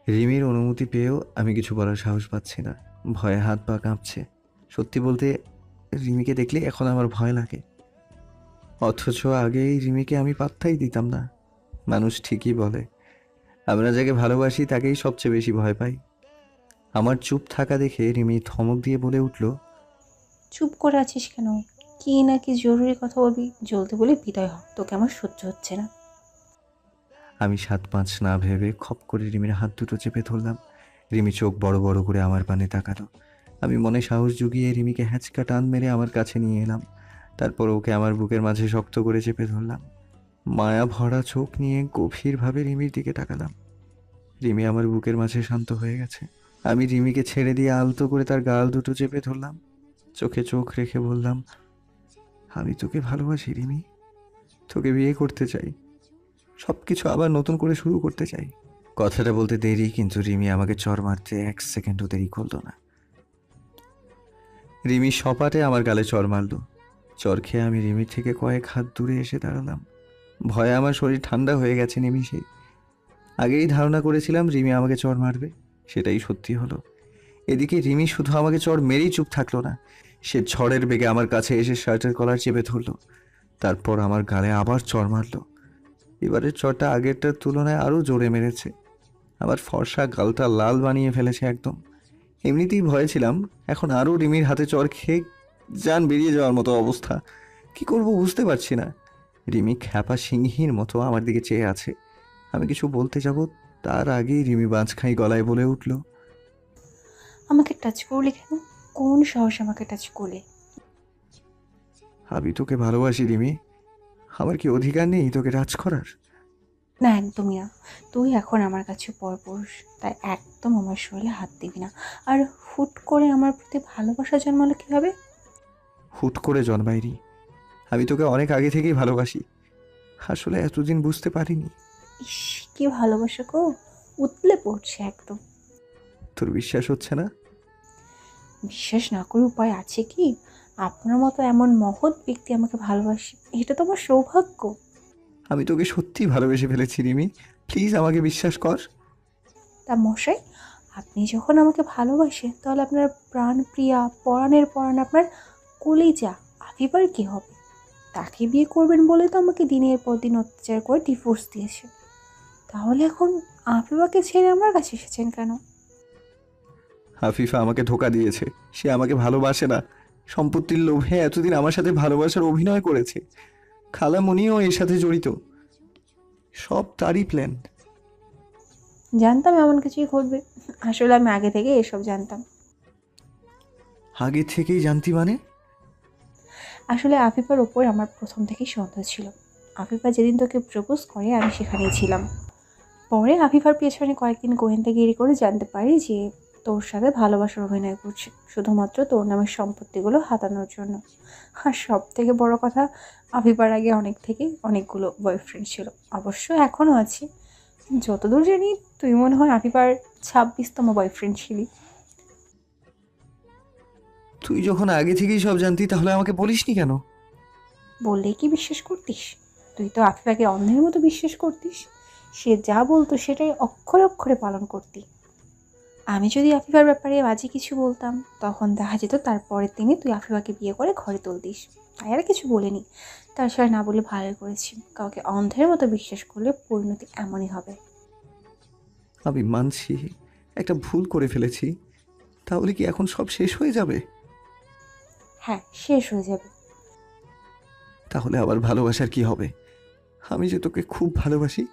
রিমির অনুমতি পেয়েও আমি কিছু বলার সাহস পাচ্ছি না, ভয়ে হাত পা কাঁপছে। সত্যি বলতে রিমিকে দেখলে এখন আমার ভয় লাগে, অথচ আগে এই রিমিকে আমি পাত্তাই দিতাম না। মানুষ ঠিকই বলে, আমরা যাকে ভালোবাসি তাকেই সবচেয়ে বেশি ভয় পাই। আমার চুপ থাকা দেখে রিমি ধমক দিয়ে বলে উঠল, চুপ করে আছিস কেন? কি না কি জরুরি কথা বলবি, জলদি বলে বিদায় হ, তোকে আমার সহ্য হচ্ছে না। আমি 7-5 না ভেবে খপ করে রিমির হাত দুটো চেপে ধরলাম। রিমি চোখ বড় বড় করে আমার পানে তাকালো। আমি মনে সাহস জুগিয়ে রিমিকে হ্যাঁচকা টান মেরে আমার কাছে নিয়ে এলাম। তারপর ওকে আমার বুকের মাঝে শক্ত করে চেপে ধরলাম। মায়া ভরা চোখ নিয়ে গভীরভাবে রিমির দিকে তাকালাম। রিমি আমার বুকের মাঝে শান্ত হয়ে গেছে। আমি রিমিকে ছেড়ে দিয়ে আলতো করে তার গাল দুটো চেপে ধরলাম। চোখে চোখ রেখে বললাম, আমি তোকে ভালোবাসি রিমি, তোকে বিয়ে করতে চাই, সব কিছু আবার নতুন করে শুরু করতে চাই। কথাটা বলতে দেরি, কিন্তু রিমি আমাকে চড় মারতে 1 সেকেন্ডও দেরি করলো না। রিমি সপাটে আমার গালে চড় মারল। চড় খেয়ে আমি রিমির থেকে কয়েক হাত দূরে এসে দাঁড়ালাম। ভয়ে আমার শরীর ঠান্ডা হয়ে গেছে নিমিষেই। আগেই ধারণা করেছিলাম রিমি আমাকে চড় মারবে, সেটাই সত্যি হলো। এদিকে রিমি শুধু আমাকে চড় মেরেই চুপ থাকলো না, সে ঝড়ের বেগে আমার কাছে এসে শার্টের কলার চেপে ধরলো। তারপর আমার গালে আবার চড় মারলো। এবারের চড়টা আগেরটার তুলনায় আরও জোরে মেরেছে। আমার ফর্সা গালটা লাল বানিয়ে ফেলেছে একদম। এমনিতেই ভয়ে ছিলাম, এখন আরও রিমির হাতে চড় খেয়ে জান বেরিয়ে যাওয়ার মতো অবস্থা। কি করব বুঝতে পারছি না। রিমি খ্যাপা সিংহীর মতো আমার দিকে চেয়ে আছে। আমি কিছু বলতে যাব, তার আগেই রিমি বাঁচখাই গলায় বলে উঠল, আমাকে টাচ করলি কেন? কোন সাহস আমাকে টাচ করলি? আমি তোকে ভালোবাসি রিমি, আমার কি অধিকার নেই তোকে রাজ করার? না, একদমই না। তুই এখন আমার কাছে পরপুরুষ, তাই একদম আমার শরীরে হাত দিবি না। আর হুট করে আমার প্রতি ভালোবাসা জন্মালো কিভাবে? হুট করে জন্মাইনি, আমি তোকে অনেক আগে থেকেই ভালোবাসি। আসলে এতদিন বুঝতে পারিনি। ইস, কি ভালোবাসা গো, উতলে পড়ছে একদম। তোর বিশ্বাস হচ্ছে না? বিশ্বাস না করে উপায় আছে কি? আপনার মতো এমন মহৎ ব্যক্তি আমাকে ভালোবাসে, এটা তো আমার সৌভাগ্য। আমি তোকে সত্যি ভালোবেসে ফেলেছি রিমি, প্লিজ আমাকে বিশ্বাস কর। তা মশাই, আপনি যখন আমাকে ভালোবাসেন, তাহলে আপনার প্রাণ প্রিয়া পরাণের পরাণ আপনার কলিজা আফিফার কি হবে? তাকে বিয়ে করবেন বলে তো আমাকে দিনের পর দিন অত্যাচার করে ডিভোর্স দিয়েছে। তাহলে এখন আফিফাকে ছেড়ে আমার কাছে এসেছেন কেন? আফিফা আমাকে ধোকা দিয়েছে, সে আমাকে ভালোবাসে না। সম্পত্তির লোভে এতদিন আমার সাথে ভালোবাসার অভিনয় করেছে। খালামণিও এর সাথে জড়িত, সব তারই প্ল্যান। জানতাম এমন কিছুই ঘটবে। আসলে আমি আগে থেকে এসব জানতাম। আগে থেকেই জানতি মানে? আসলে আফিফার ওপর আমার প্রথম থেকেই সন্দেহ ছিল। আফিফা যেদিন তোকে প্রপোজ করে আমি সেখানেই ছিলাম। পরে আফিফার পেছনে কয়েকদিন গোয়েন্দাগিরি করে জানতে পারি যে তোর সাথে ভালোবাসার অভিনয় করছে, শুধুমাত্র তোর নামের সম্পত্তিগুলো হাতানোর জন্য। আর সব থেকে বড় কথা, আফিফার আগে অনেকগুলো বয়ফ্রেন্ড ছিল, অবশ্য এখনও আছে। যতদূর জানি তুই মনে হয় আফিফার 26তম বয়ফ্রেন্ড ছিলি। তুই যখন আগে থেকেই সব জানতি তাহলে আমাকে বলিসনি কেন? বললেই কি বিশ্বাস করতিস? তুই তো আফিফাকে অন্ধের মতো বিশ্বাস করতিস। সে যা বলতো সেটাই অক্ষরে অক্ষরে পালন করতি। আমি যদি আফিফার ব্যাপারে বাজে কিছু বলতাম, তখন দেখা যেত তারপরের দিনই তুই আফিফাকে বিয়ে করে ঘরে তুলতিস। তাই আর কিছু বলিনি। তার সাথে না বলে ভালোই করেছি। কাউকে অন্ধের মতো বিশ্বাস করলে পরিণতি এমনই হবে। আমি মানছি একটা ভুল করে ফেলেছি, তাহলে কি এখন সব শেষ হয়ে যাবে? হ্যাঁ, শেষ হয়ে যাবে। তাহলে আবার ভালোবাসার কি হবে? আমি যে তোকে খুব ভালোবাসি।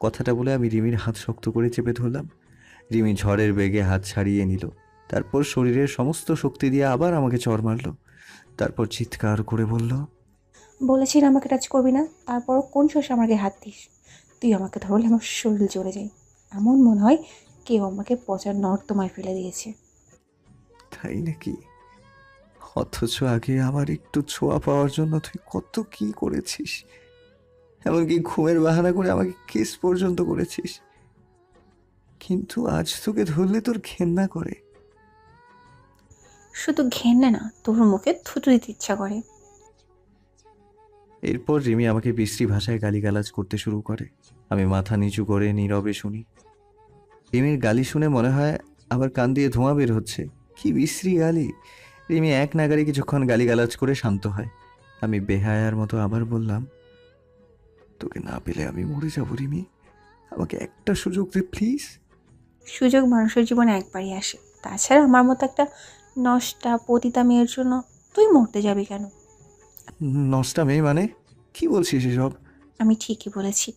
কথাটা বলে আমি রিমির হাত শক্ত করে চেপে ধরলাম। রিমি ঝড়ের বেগে হাত ছাড়িয়ে নিল। তারপর শরীরের সমস্ত শক্তি দিয়ে আবার আমাকে চড় মারল। তারপর চিৎকার করে বলল, বলেছি না আমাকে টাচ করবি না, তারপরও কোন শোষে আমাকে হাত দিস? তুই আমাকে ধরলে আমার শরীর জ্বলে যায়। এমন মনে হয় কেউ আমাকে পচার নর্দমায় ফেলে দিয়েছে। তাই নাকি? অথচ আগে আমার একটু ছোঁয়া পাওয়ার জন্য তুই কত কি করেছিস, এমনকি ঘুমের বাহানা করে আমাকে কিস পর্যন্ত করেছিস। কিন্তু আজ তোকে ধরলে তোর ঘেন্না করে। শুধু ঘেন্না না, তোর মুখে থুতু দিতে ইচ্ছা করে। এরপর রিমি আমাকে বিশ্রী ভাষায় গালিগালাজ করতে শুরু করে। আমি মাথা নিচু করে নীরবে শুনি। রিমির গালি শুনে মনে হয় আবার কান দিয়ে ধোঁয়া বের হচ্ছে। কি বিশ্রী গালি! রিমি এক নাগারে কিছুক্ষণ গালিগালাজ করে শান্ত হয়। আমি বেহায়ার মতো আবার বললাম, তোকে না পেলে আমি মরে যাবো রিমি, আমাকে একটা সুযোগ দে প্লিজ। সুযোগ মানুষের জীবনে একবারই আসে। তাছাড়া আমার মতো একটা নষ্টা পতিতা মেয়ের জন্য তুই মরতে যাবি কেন? নষ্টা মেয়ে মানে? কি বলছিস এসব? আমি ঠিকই বলেছি।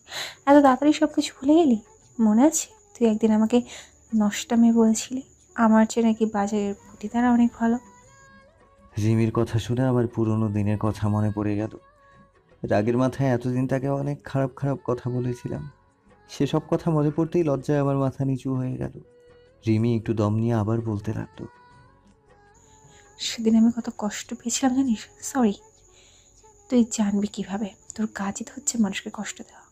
এত তাড়াতাড়ি সব কিছু ভুলে গেলি? মনে আছে তুই একদিন আমাকে নষ্টা মেয়ে বলেছিলি? আমার চেয়ে নাকি বাজারের পতিতারা অনেক ভালো। রিমির কথা শুনে আমার পুরনো দিনের কথা মনে পড়ে গেল। রাগের মাথায় এতদিন তাকে অনেক খারাপ খারাপ কথা বলেছিলাম। সেসব কথা মনে পড়তেই লজ্জায় আমার মাথা নিচু হয়ে গেল। রিমি একটু দম নিয়ে আবার বলতে লাগলো, সেদিন আমি কত কষ্ট পেয়েছিলাম জানিস? সরি। তুই জানবি কিভাবে? তোর কাজই তো হচ্ছে মানুষকে কষ্ট দেওয়া।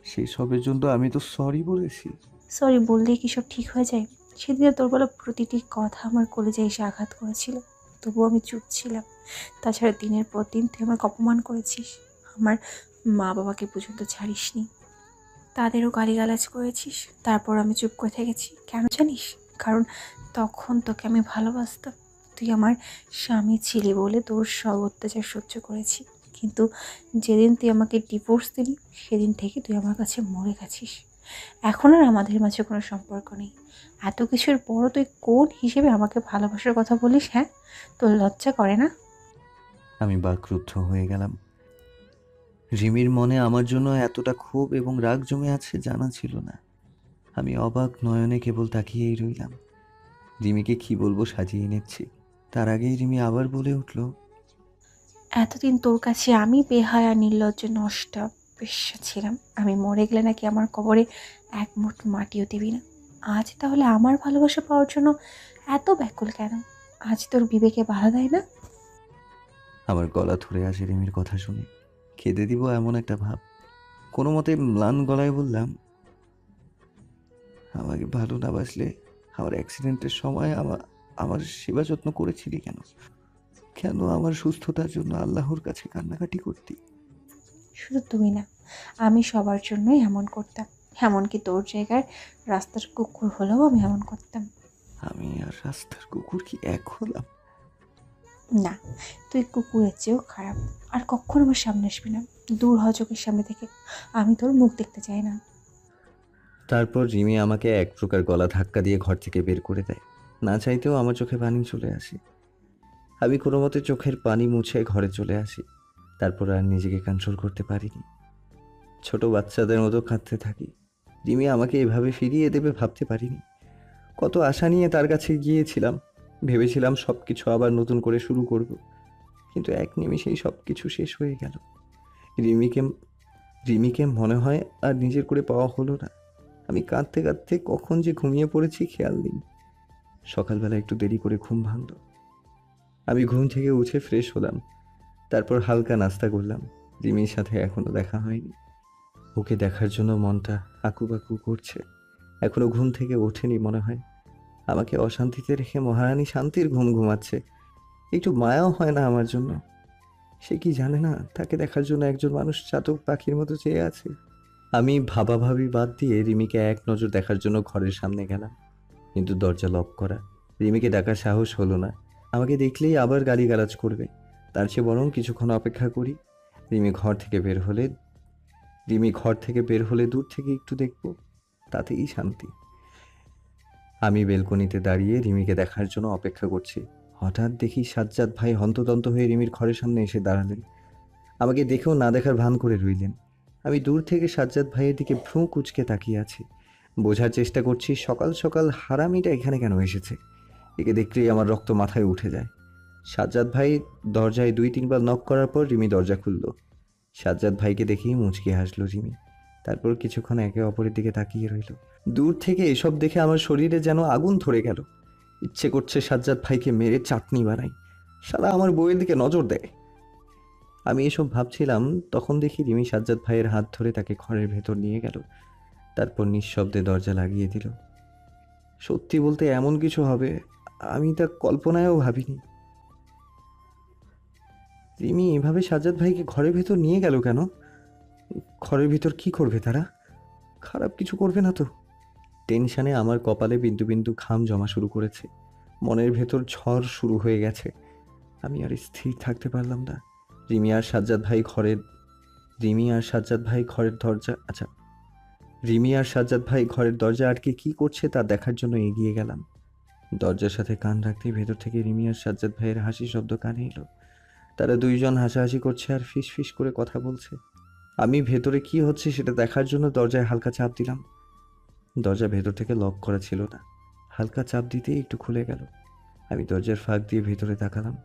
সেই সবের জন্য আমি তো সরি বলেছি। সরি বললেই কি সব ঠিক হয়ে যায়? সেদিনে তোর বলা প্রতিটি কথা আমার কলেজে এসে আঘাত করেছিল, তবুও আমি চুপ ছিলাম। তাছাড়া দিনের পর দিন তুই আমাকে অপমান করেছিস। আমার মা বাবাকে পর্যন্ত ছাড়িসনি, তাদেরও গালিগালাজ করেছিস। তারপর আমি চুপ করে থেকেছি। কেন জানিস? কারণ তখন তোকে আমি ভালোবাসতাম। তুই আমার স্বামী ছিলি বলে তোর সব অত্যাচার সহ্য করেছি। কিন্তু যেদিন তুই আমাকে ডিভোর্স দিলি, সেদিন থেকে তুই আমার কাছে মরে গেছিস। এখন আর আমাদের মাঝে কোনো সম্পর্ক নেই। এত কিছুর পরও তুই কোন হিসেবে আমাকে ভালোবাসার কথা বলিস? হ্যাঁ, তোর লজ্জা করে না? আমি বাকরুদ্ধ হয়ে গেলাম। রিমির মনে আমার জন্য এতটা ক্ষোভ এবং রাগ জমে আছে জানা ছিল না। আমি অবাক নয়নে কেবল তাকিয়েই রইলাম। রিমিকে কি বলবো সাজিয়ে নিচ্ছি, তার আগেই রিমি আবার বলে উঠল, এতদিন তোর কাছে আমি বেহায়া নির্লজ্জ নষ্টা বেশ্যা ছিলাম। আমি মরে গেলে নাকি আমার কবরে এক মুঠ মাটিও দিবি না। আজ তাহলে আমার ভালোবাসা পাওয়ার জন্য এত ব্যাকুল কেন? আজ তোর বিবেকে বাধা দেয় না? আমার গলা ধরে আসে রিমির কথা শুনে। খেতে দিব এমন একটা ভাব। কোনো মতে ম্লান গলায় বললাম, আমাকে ভালো না বাসলে আমার অ্যাক্সিডেন্টের সময় আমার সেবা যত্ন করেছিলি কেন? কেন আমার সুস্থতার জন্য আল্লাহর কাছে কান্নাকাটি করতি? শুধু তুই না, আমি সবার জন্যই এমন করতাম। এমনকি তোর জায়গায় রাস্তার কুকুর হলেও আমি এমন করতাম। আমি আর রাস্তার কুকুর কি এক হলাম? না, তুই কুকুরের চেয়েও খারাপ। আর কখনো আমার সামনে আসবি না। দূর হ চোখের সামনে থেকে। আমি তোর মুখ দেখতে চাই না। তারপর রিমি আমাকে এক প্রকার গলা ধাক্কা দিয়ে ঘর থেকে বের করে দেয়। না চাইতেও আমার চোখে পানি চলে আসে। আমি কোনো মতে চোখের পানি মুছে ঘরে চলে আসি। তারপর আর নিজেকে কন্ট্রোল করতে পারিনি। ছোট বাচ্চাদের মতো কাঁদতে থাকি। রিমি আমাকে এভাবে ফিরিয়ে দেবে ভাবতে পারিনি। কত আশা নিয়ে তার কাছে গিয়েছিলাম। ভেবেছিলাম সব কিছু আবার নতুন করে শুরু করব। কিন্তু এক নিমেষেই সব কিছু শেষ হয়ে গেল। রিমিকে রিমিকে মনে হয় আর নিজের করে পাওয়া হলো না। আমি কাঁদতে কাঁদতে কখন যে ঘুমিয়ে পড়েছি খেয়াল নেই। সকালবেলা একটু দেরি করে ঘুম ভাঙল। আমি ঘুম থেকে উঠে ফ্রেশ হলাম। তারপর হালকা নাস্তা করলাম। রিমির সাথে এখনো দেখা হয়নি। ওকে দেখার জন্য মনটা আকুপাকু করছে। এখনো ঘুম থেকে ওঠেনি মনে হয়। আমাকে অশান্তিতে রেখে মহারানী শান্তির ঘুম ঘুমাচ্ছে। একটু মায়াও হয় না আমার জন্য। সে কি জানে না তাকে দেখার জন্য একজন মানুষ চাতক পাখির মতো চেয়ে আছে? আমি ভাবাভাবি বাদ দিয়ে রিমিকে এক নজর দেখার জন্য ঘরের সামনে গেলাম, কিন্তু দরজা লক করা। রিমিকে ডাকার সাহস হলো না। আমাকে দেখলেই আবার গালিগালাজ করবে। তার চেয়ে বরং কিছুক্ষণ অপেক্ষা করি। রিমি ঘর থেকে বের হলে দূর থেকে একটু দেখব, তাতেই শান্তি। আমি বেলকনিতে দাঁড়িয়ে রিমিকে দেখার জন্য অপেক্ষা করছি। হঠাৎ দেখি সাজ্জাদ ভাই হন্তদন্ত হয়ে রিমির ঘরের সামনে এসে দাঁড়ালেন। আমাকে দেখেও না দেখার ভান করে রইলেন। আমি দূর থেকে সাজ্জাদ ভাইয়ের দিকে ভ্রু কুঁচকে তাকিয়ে আছি। বোঝার চেষ্টা করছি সকাল সকাল হারামিটা এখানে কেন এসেছে। একে দেখলেই আমার রক্ত মাথায় উঠে যায়। সাজ্জাদ ভাই দরজায় 2-3 বার নক করার পর রিমি দরজা খুলল। সাজ্জাদ ভাইকে দেখেই মুচকি হাসলো রিমি। তারপর কিছুক্ষণ একে অপরের দিকে তাকিয়ে রইল। দূর থেকে এসব দেখে আমার শরীরে যেন আগুন ধরে গেল। ইচ্ছে করছে সাজ্জাদ ভাইকে মেরে চাটনি বানাই। শালা আমার বউয়ের দিকে নজর দেয়। আমি এসব ভাবছিলাম, তখন দেখি রিমি সাজ্জাদ ভাইয়ের হাত ধরে তাকে ঘরের ভেতর নিয়ে গেল। তারপর নিঃশব্দে দরজা লাগিয়ে দিল। সত্যি বলতে এমন কিছু হবে আমি তা কল্পনায়ও ভাবিনি। রিমি এভাবে সাজ্জাদ ভাইকে ঘরের ভেতর নিয়ে গেল কেন? ঘরের ভিতর কি করবে তারা? খারাপ কিছু করবে না তো? টেনশনে আমার কপালে বিন্দু বিন্দু ঘাম জমা শুরু করেছে। মনের ভেতর ঝড় শুরু হয়ে গেছে। আমি আর স্থির থাকতে পারলাম না। রিমি আর সাজ্জাদ ভাই ঘরের দরজা আটকে কি করছে তা দেখার জন্য এগিয়ে গেলাম। দরজার সাথে কান রাখতেই ভেতর থেকে রিমি আর সাজ্জাদ ভাইয়ের হাসি শব্দ কানে এলো। তারা দুইজন হাসাহাসি করছে আর ফিস ফিস করে কথা বলছে। আমি ভেতরে কি হচ্ছে সেটা দেখার জন্য দরজায় হালকা চাপ দিলাম। দরজা ভেতর থেকে লক করা ছিল না। হালকা চাপ দিতেই একটু খুলে গেল। আমি দরজার ফাঁক দিয়ে ভেতরে তাকালাম,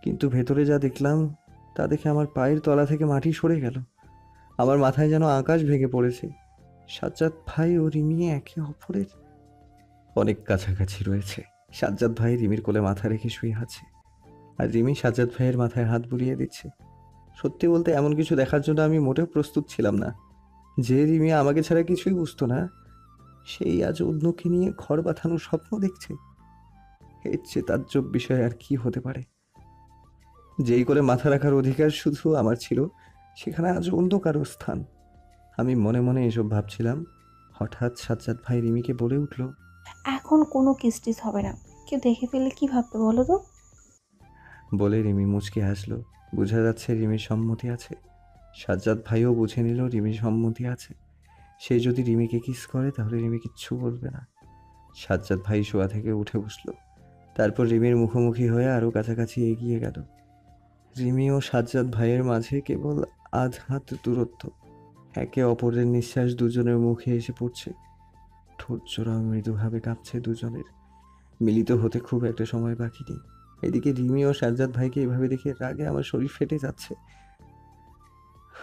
কিন্তু ভেতরে যা দেখলাম তা দেখে আমার পায়ের তলা থেকে মাটি সরে গেল। আমার মাথায় যেন আকাশ ভেঙে পড়েছে। সাজ্জাদ ভাই ও রিমি একে অপরের অনেক কাছাকাছি রয়েছে। সাজ্জাদ ভাই রিমির কোলে মাথা রেখে শুয়ে আছে, আর রিমি সাজ্জাদ ভাইয়ের মাথায় হাত বুলিয়ে দিচ্ছে। সত্যি বলতে এমন কিছু দেখার জন্য আমি মোটেও প্রস্তুত ছিলাম না। যে রিমি আমাকে ছাড়া কিছুই বুঝতো না, সেই আজ অন্যকে নিয়ে ঘর বাঁধানোর স্বপ্ন দেখছে। এর চেয়ে তাজ্জব বিষয় আর কি হতে পারে? যেই করে মাথা রাখার অধিকার শুধু আমার ছিল, সেখানে আজ অন্য কারো স্থান। আমি মনে মনে এসব ভাবছিলাম, হঠাৎ সাজ্জাদ ভাই রিমিকে বলে উঠল, এখন কোনো কিস্টিস হবে না। কেউ দেখে ফেললে কি ভাববে বলো তো? বলে রিমি মুচকি হাসলো। বোঝা যাচ্ছে রিমির সম্মতি আছে। সাজ্জাদ ভাইও বুঝে নিল রিমির সম্মতি আছে। সে যদি রিমিকে কিস করে তাহলে রিমি কিচ্ছু বলবে না। সাজ্জাদ ভাই শোয়া থেকে উঠে বসলো। তারপর রিমির মুখোমুখি হয়ে আরও কাছাকাছি এগিয়ে গেল। রিমি ও সাজ্জাদ ভাইয়ের মাঝে কেবল আধ হাত দূরত্ব। একে অপরের নিঃশ্বাস দুজনের মুখে এসে পড়ছে। ঠোঁট জোড়া মৃদুভাবে কাঁপছে দুজনের। মিলিত হতে খুব একটা সময় বাকি নেই। এদিকে রিমি ও সাজ্জাদ ভাইকে এভাবে দেখে রাগে আমার শরীর ফেটে যাচ্ছে।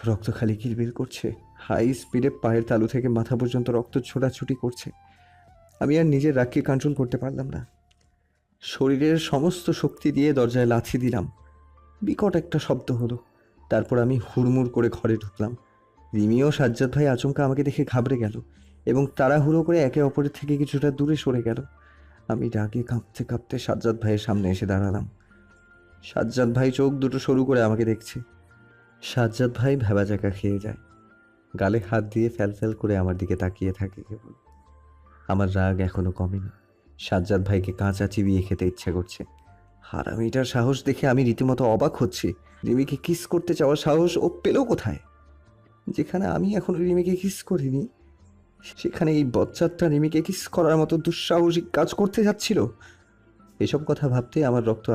রক্ত খালি কিলবিল করছে। হাই স্পিডে পায়ের তালু থেকে মাথা পর্যন্ত রক্ত ছোটাছুটি করছে। আমি আর নিজের রাগকে কন্ট্রোল করতে পারলাম না। শরীরের সমস্ত শক্তি দিয়ে দরজায় লাথি দিলাম। বিকট একটা শব্দ হলো। তারপর আমি হুড়মুড় করে ঘরে ঢুকলাম। রিমি ও সাজ্জাদ ভাই আচমকা আমাকে দেখে ঘাবড়ে গেল এবং তাড়াহুড়ো করে একে অপরের থেকে কিছুটা দূরে সরে গেল। আমি রাগে কাঁপতে কাঁপতে সাজ্জাদ ভাইয়ের সামনে এসে দাঁড়ালাম। সাজ্জাদ ভাই চোখ দুটো সরু করে আমাকে দেখছে। সাজ্জাদ ভাই ভ্যাবাচাকা খেয়ে যায়। গালে হাত দিয়ে ফ্যাল করে আমার দিকে তাকিয়ে থাকে কেবল। আমার রাগ এখনো কমেনি। সাজ্জাদ ভাইকে কাঁচা চিবিয়ে খেতে ইচ্ছে করছে। হারামিটার সাহস দেখে আমি রীতিমতো অবাক হচ্ছি। রিমিকে কিস করতে চাওয়ার সাহস ও পেল কোথায়? যেখানে আমি এখনো রিমিকে কিস করিনি, সেখানে এই বচ্চাটা রিমিকে কিস করার মতো দুঃসাহসিক কাজ করতে যাচ্ছিল। এসব কথা ভাবতে আমার রক্ত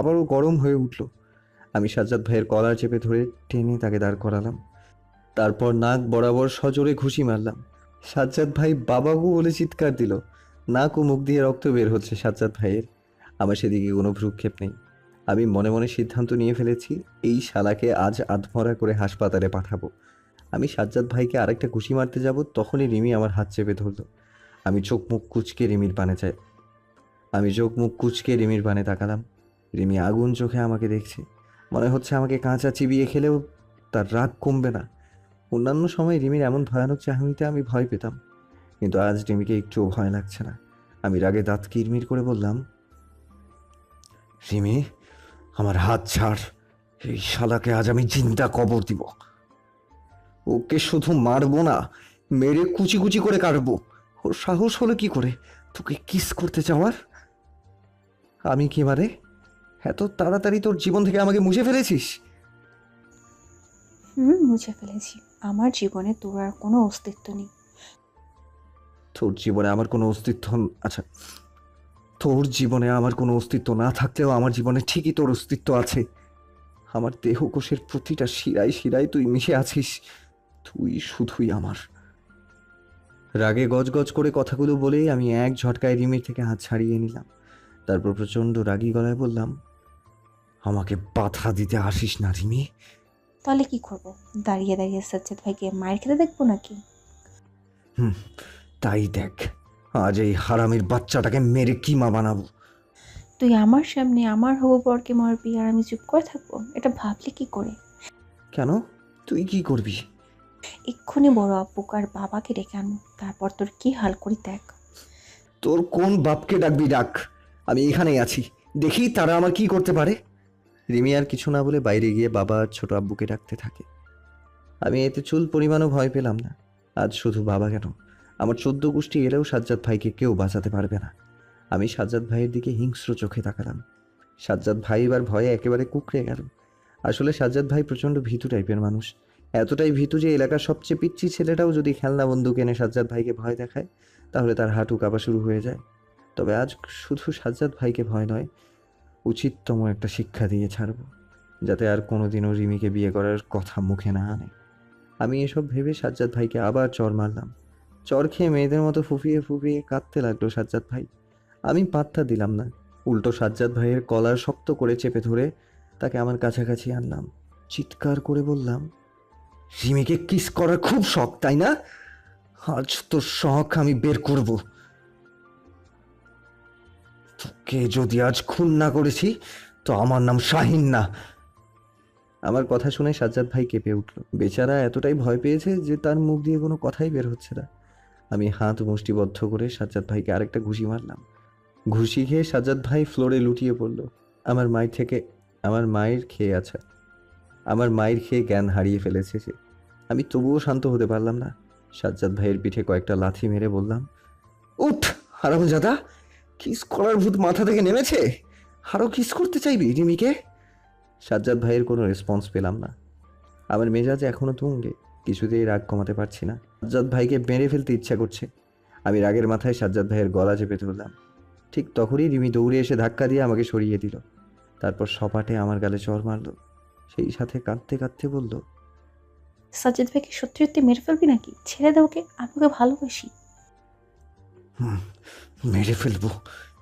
আবারও গরম হয়ে উঠল। আমি সাজ্জাদ ভাইয়ের কলার চেপে ধরে টেনে তাকে দাঁড় করালাম। তারপর নাক বরাবর সজোরে ঘুষি মারলাম। সাজ্জাদ ভাই বাবাগো বলে চিৎকার দিল। নাক ও মুখ দিয়ে রক্ত বের হচ্ছে সাজ্জাদ ভাইয়ের। আমার সেদিকে কোনো ভ্রুক্ষেপ নেই। আমি মনে মনে সিদ্ধান্ত নিয়ে ফেলেছি, এই শালাকে আজ আধমরা করে হাসপাতালে পাঠাবো। আমি সাজ্জাদ ভাইকে আরেকটা ঘুষি মারতে যাব, তখনই রিমি আমার হাত চেপে ধরল। আমি চোখ মুখ কুঁচকে রিমির পানে তাকালাম। রিমি আগুন চোখে আমাকে দেখছে। মনে হচ্ছে আমাকে কাঁচা চিবিয়ে খেলেও তার রাগ কমবে না। অন্যান্য সময় রিমির এমন ভয়ানক চাহনিতে আমি ভয় পেতাম, কিন্তু আজ রিমিকে একটুও ভয় লাগছে না। আমি রাগে দাঁত কিরমির করে বললাম, রিমি, আমার হাত ছাড়। এই শালাকে আজ আমি জিন্দা কবর দিব। ওকে শুধু মারবো না, মেরে কুচি কুচি করে কাটবো। ওর সাহস হলো কি করে তোকে কিস করতে চাওয়ার? আমি কি মারে? এত তাড়াতাড়ি তোর জীবন থেকে আমাকে মুছে ফেলেছিস? মুছে ফেলেছি। আমার জীবনে তোর আর কোনো অস্তিত্ব নেই। তোর জীবনে আমার কোনো অস্তিত্ব আচ্ছা তোর জীবনে আমার কোনো অস্তিত্ব না থাকলেও আমার জীবনে ঠিকই তোর অস্তিত্ব আছে। আমার দেহকোষের প্রতিটা শিরায় শিরায় তুই মিশে আছিস। তুই শুধুই আমার। রাগে গজগজ করে কথাগুলো বলেই আমি এক ঝটকায় রিমির থেকে হাত ছাড়িয়ে নিলাম। তারপর প্রচণ্ড রাগী গলায় বললাম, আমাকে বাধা দিতে আসিস না রিমি। তাহলে কি করব? দাঁড়িয়ে দাঁড়িয়ে সাজ্জাদ ভাইকে মায়ের খেতে দেখবো নাকি? হুম, তাই দেখ, আজ এই হারামির বাচ্চাটাকে মেরে কিমা বানাবো। তুই আমার সামনে আমার হবু বরকে মারবি আর আমি চুপ করে থাকবো? এটা ভাবলি কি করে? কেন, তুই কি করবি? এক্ষুনি বড় আব্বু আর বাবাকে ডেকে আনবো, তারপর তোর কি হাল করি দেখ। তোর কোন বাপকে ডাকবি ডাক, আমি এখানেই আছি, দেখি তারা আমার কি করতে পারে। রিমি আর কিছু না বলে বাইরে গিয়ে বাবা আর ছোট আব্বুকে ডাকতে থাকে। আমি এতে চুল পরিমাণও ভয় পেলাম না। আজ শুধু বাবা কেন, আমার 14 গোষ্ঠী এলেও সাজ্জাদ ভাইকে কেউ বাঁচাতে পারবে না। আমি সাজ্জাদ ভাইয়ের দিকে হিংস্র চোখে তাকালাম। সাজ্জাদ ভাই এবার ভয়ে একেবারে কুঁকড়ে গেল। আসলে সাজ্জাদ ভাই প্রচণ্ড ভীতু টাইপের মানুষ, এতটাই ভীতু যে এলাকার সবচেয়ে পিচ্চি ছেলেটাও যদি খেলনা বন্দুক এনে সাজ্জাদ ভাইকে ভয় দেখায় তাহলে তার হাঁটু কাঁপা শুরু হয়ে যায়। তবে আজ শুধু সাজ্জাদ ভাইকে ভয় নয়, উচিততম একটা শিক্ষা দিয়ে ছাড়ব, যাতে আর কোনোদিনও রিমিকে বিয়ে করার কথা মুখে না আনে। আমি এসব ভেবে সাজ্জাদ ভাইকে আবার চর মারলাম। চর খেয়ে মেয়েদের মতো ফুফিয়ে ফুফিয়ে কাঁদতে লাগলো সাজ্জাদ ভাই। আমি পাত্তা দিলাম না, উল্টো সাজ্জাদ ভাইয়ের কলার শক্ত করে চেপে ধরে তাকে আমার কাছাকাছি আনলাম। চিৎকার করে বললাম, রিমিকে কিস করার খুব শখ তাই না? আজ তোর শখ আমি বের করব। তোকে যদি আজ খুন না করেছি তো আমার নাম শাহিন না। আমার কথা শুনে সাজ্জাদ ভাই কেঁপে উঠল। বেচারা এতটাই ভয় পেয়েছে যে তার মুখ দিয়ে কোনো কথাই বের হচ্ছে না। আমি হাত মুষ্টিবদ্ধ করে সাজ্জাদ ভাইকে আরেকটা ঘুষি মারলাম। ঘুষি খেয়ে সাজ্জাদ ভাই ফ্লোরে লুটিয়ে পড়ল। আমার মায়ের খেয়ে জ্ঞান হারিয়ে ফেলেছে সে। আমি তবুও শান্ত হতে পারলাম না। সাজ্জাদ ভাইয়ের পিঠে কয়েকটা লাথি মেরে বললাম, উঠ হারামজাদা, কিস করার ভূত মাথা থেকে নেমেছে? আরো কিস করতে চাইবি রিমিকে? সাজ্জাদ ভাইয়ের কোনো রেসপন্স পেলাম না। আমার মেজাজ এখনো তুঙ্গে, কিছুতেই রাগ কমাতে পারছি না। সাজ্জাদ ভাইকে মেরে ফেলতে ইচ্ছা করছে। আমি রাগের মাথায় সাজ্জাদ ভাইয়ের গলা চেপে ধরলাম। ঠিক তখনই রিমি দৌড়ে এসে ধাক্কা দিয়ে আমাকে সরিয়ে দিল। তারপর সপাটে আমার গালে চড় মারল, সেই সাথে কাঁদতে কাঁদতে বলল, সাজ্জাদ ভাইকে সত্যি সত্যি মেরে ফেলবি নাকি? ছেড়ে দে ওকে, আমি ওকে ভালোবাসি। মেরে ফেলবো,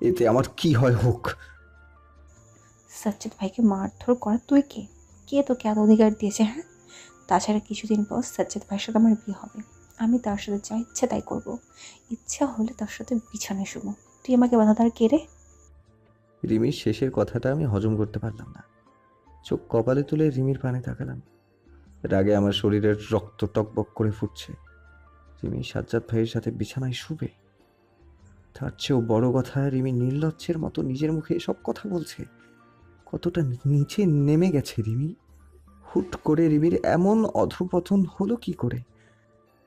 এতে আমার কি হয় হোক। সাজ্জাদ ভাইকে মারধর করা তুই কে? কে তোকে এত অধিকার দিয়েছে? হ্যাঁ, তাছাড়া কিছুদিন পর সাজ্জাদ ভাইয়ের সাথে আমার বিয়ে হবে, আমি তার সাথে যা ইচ্ছে তাই করব। ইচ্ছা হলে তার সাথে বিছানায় শুবো। তুই আমাকে বাধা দেওয়ার কে রে? রিমির শেষের কথাটা আমি হজম করতে পারলাম না। চোখ কপালে তুলে রিমির পানে তাকালাম। রাগে আমার শরীরের রক্ত টকবক করে ফুটছে। রিমি সাজ্জাদ ভাইয়ের সাথে বিছানায় শুবে? তার চেয়েও বড় কথা, রিমি নির্লজ্জের মতো নিজের মুখে এসব কথা বলছে। কতটা নিচে নেমে গেছে রিমি। হুট করে রিমির এমন অধঃপতন হলো কি করে?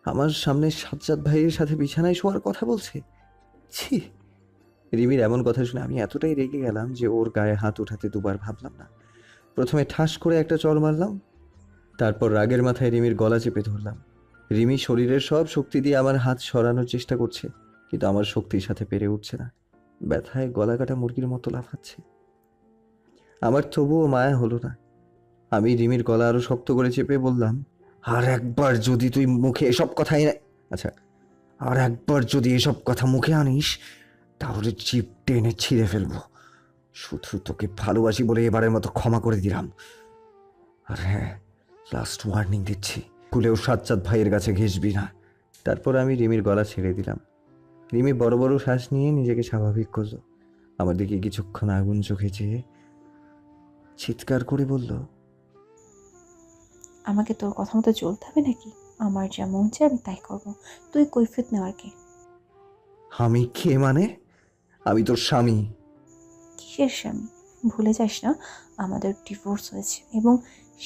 আমার সামনে সাজ্জাদ ভাইয়ের সাথে বিছানায় শোয়ার কথা বলছে। ছি! রিমির এমন কথা শুনে আমি এতটাই রেগে গেলাম যে ওর গায়ে হাত উঠাতে দুবার ভাবলাম না। প্রথমে ঠাস করে একটা চড় মারলাম, তারপর রাগের মাথায় রিমির গলা চেপে ধরলাম। রিমি শরীরের সব শক্তি দিয়ে আমার হাত সরানোর চেষ্টা করছে, কিন্তু আমার শক্তির সাথে পেরে উঠছে না। ব্যথায় গলা কাটা মুরগির মতো লাফাচ্ছে। আমার তবুও মায়া হলো না। আমি রিমির গলা আরো শক্ত করে চেপে বললাম, আর একবার যদি তুই মুখে এসব কথা আর একবার যদি এসব কথা মুখে আনিস তাহলে জিভ টেনে ছিঁড়ে ফেলবো। শুধু তোকে ভালোবাসি বলে এবারের মতো ক্ষমা করে দিলাম। আর হ্যাঁ, লাস্ট ওয়ার্নিং দিচ্ছি, ভুলেও সাজ্জাদ ভাইয়ের কাছে ঘেঁষবি না। তারপর আমি রিমির গলা ছেড়ে দিলাম। রিমি বড় বড় শ্বাস নিয়ে নিজেকে স্বাভাবিক করলো। আমার দিকে কিছুক্ষণ আগুন চোখে চেয়ে চিৎকার করে বলল, আমাকে তোর কথা মতো চলতে হবে নাকি? আমার যা মন চায় আমি তাই করবো। তুই কৈফিয়ত নেওয়ার কে? আমি কে মানে? আমি তোর স্বামী। কিসের স্বামী? ভুলে যাস না আমাদের ডিভোর্স হয়েছে এবং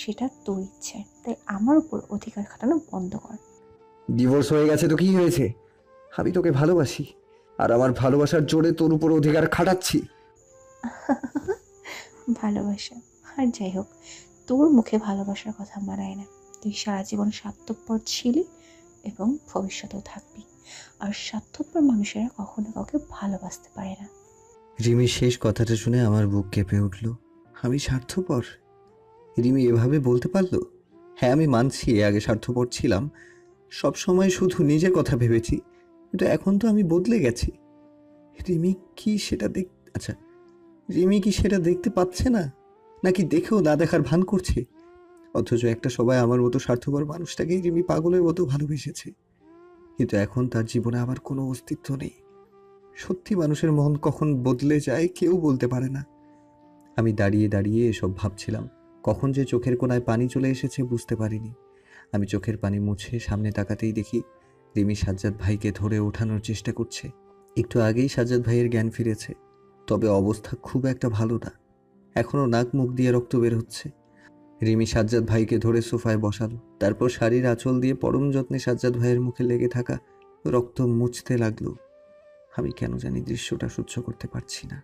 সেটা তোর ইচ্ছে, তাই আমার উপর অধিকার খাটানো বন্ধ কর। ডিভোর্স হয়ে গেছে তো কি হয়েছে? আমি তোকে ভালোবাসি, আর আমার ভালোবাসার জোরে তোর উপর অধিকার খাটাচ্ছি। ভালোবাসা? আর যাই হোক, তোর মুখে ভালোবাসার কথা মানায় না। তুই সারা জীবন স্বার্থপর ছিলি এবং ভবিষ্যতেও থাকবি। আর স্বার্থপর মানুষেরা কখনো কাউকে ভালোবাসতে পারে না। রিমির শেষ কথাটা শুনে আমার বুক কেঁপে উঠল। আমি স্বার্থপর? রিমি এভাবে বলতে পারলো? হ্যাঁ, আমি মানছি আগে স্বার্থপর ছিলাম, সবসময় শুধু নিজের কথা ভেবেছি, কিন্তু এখন তো আমি বদলে গেছি। রিমি কি রিমি কি সেটা দেখতে পাচ্ছে না, নাকি দেখেও না দেখার ভান করছে? অথচ একটা সময় আমার মতো স্বার্থপর মানুষটাকেই রিমি পাগলের মতো ভালোবেসেছে। কিন্তু এখন তার জীবনে আমার কোনো অস্তিত্ব নেই। সত্যি মানুষের মন কখন বদলে যায় কেউ বলতে পারে না। আমি দাঁড়িয়ে দাঁড়িয়ে এসব ভাবছিলাম। কখন যে চোখের কোণায় পানি চলে এসেছে বুঝতে পারিনি। আমি চোখের পানি মুছে সামনে তাকাতেই দেখি রিমি সাজ্জাদ ভাইকে ধরে ওঠানোর চেষ্টা করছে। একটু আগেই সাজ্জাদ ভাইয়ের জ্ঞান ফিরেছে, তবে অবস্থা খুব একটা ভালো না। এখনও নাক মুখ দিয়ে রক্ত বের হচ্ছে। রিমি সাজ্জাদ ভাইকে ধরে সোফায় বসালো, তারপর শাড়ির আঁচল দিয়ে পরম যত্নে সাজ্জাদ ভাইয়ের মুখে লেগে থাকা রক্ত মুছতে লাগলো। আমি কেন জানি দৃশ্যটা সহ্য করতে পারছি না।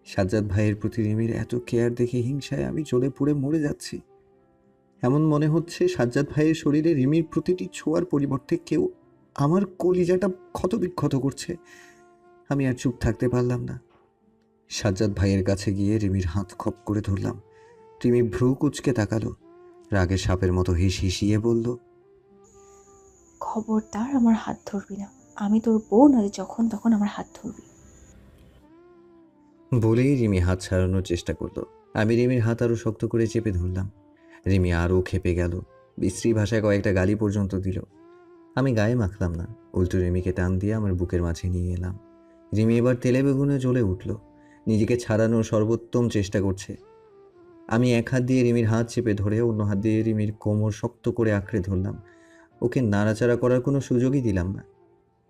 সাজ্জাদ ভাইয়ের প্রতি রিমির এত কেয়ার দেখে হিংসায় আমি জ্বলে পুড়ে মরে যাচ্ছি। এমন মনে হচ্ছে সাজ্জাদ ভাইয়ের শরীরে রিমির প্রতিটি ছোঁয়ার পরিবর্তে কেউ আমার কলিজাটা ক্ষতবিক্ষত করছে। আমি আর চুপ থাকতে পারলাম না। সাজ্জাদ ভাইয়ের কাছে গিয়ে রিমির হাত খপ করে ধরলাম। রিমি ভ্রু কুঁচকে তাকালো, রাগে সাপের মতো হিসিয়ে বলল, খবরদার আমার হাত ধরবি না। আমি তোর বউ না যে যখন তখন আমার হাত ধরবি। বলেই রিমি হাত ছাড়ানোর চেষ্টা করলো। আমি রিমির হাত আরো শক্ত করে চেপে ধরলাম। রিমি আরও খেপে গেল, বিশ্রী ভাষায় কয়েকটা গালি পর্যন্ত দিল। আমি গায়ে মাখলাম না, উল্টো রিমিকে টান দিয়ে আমার বুকের মাঝে নিয়ে এলাম। রিমি এবার তেলে বেগুনে জ্বলে উঠল, নিজেকে ছাড়ানোর সর্বোত্তম চেষ্টা করছে। আমি এক হাত দিয়ে রিমির হাত চেপে ধরে অন্য হাত দিয়ে রিমির কোমর শক্ত করে আঁকড়ে ধরলাম। ওকে নাড়াচাড়া করার কোনো সুযোগই দিলাম না।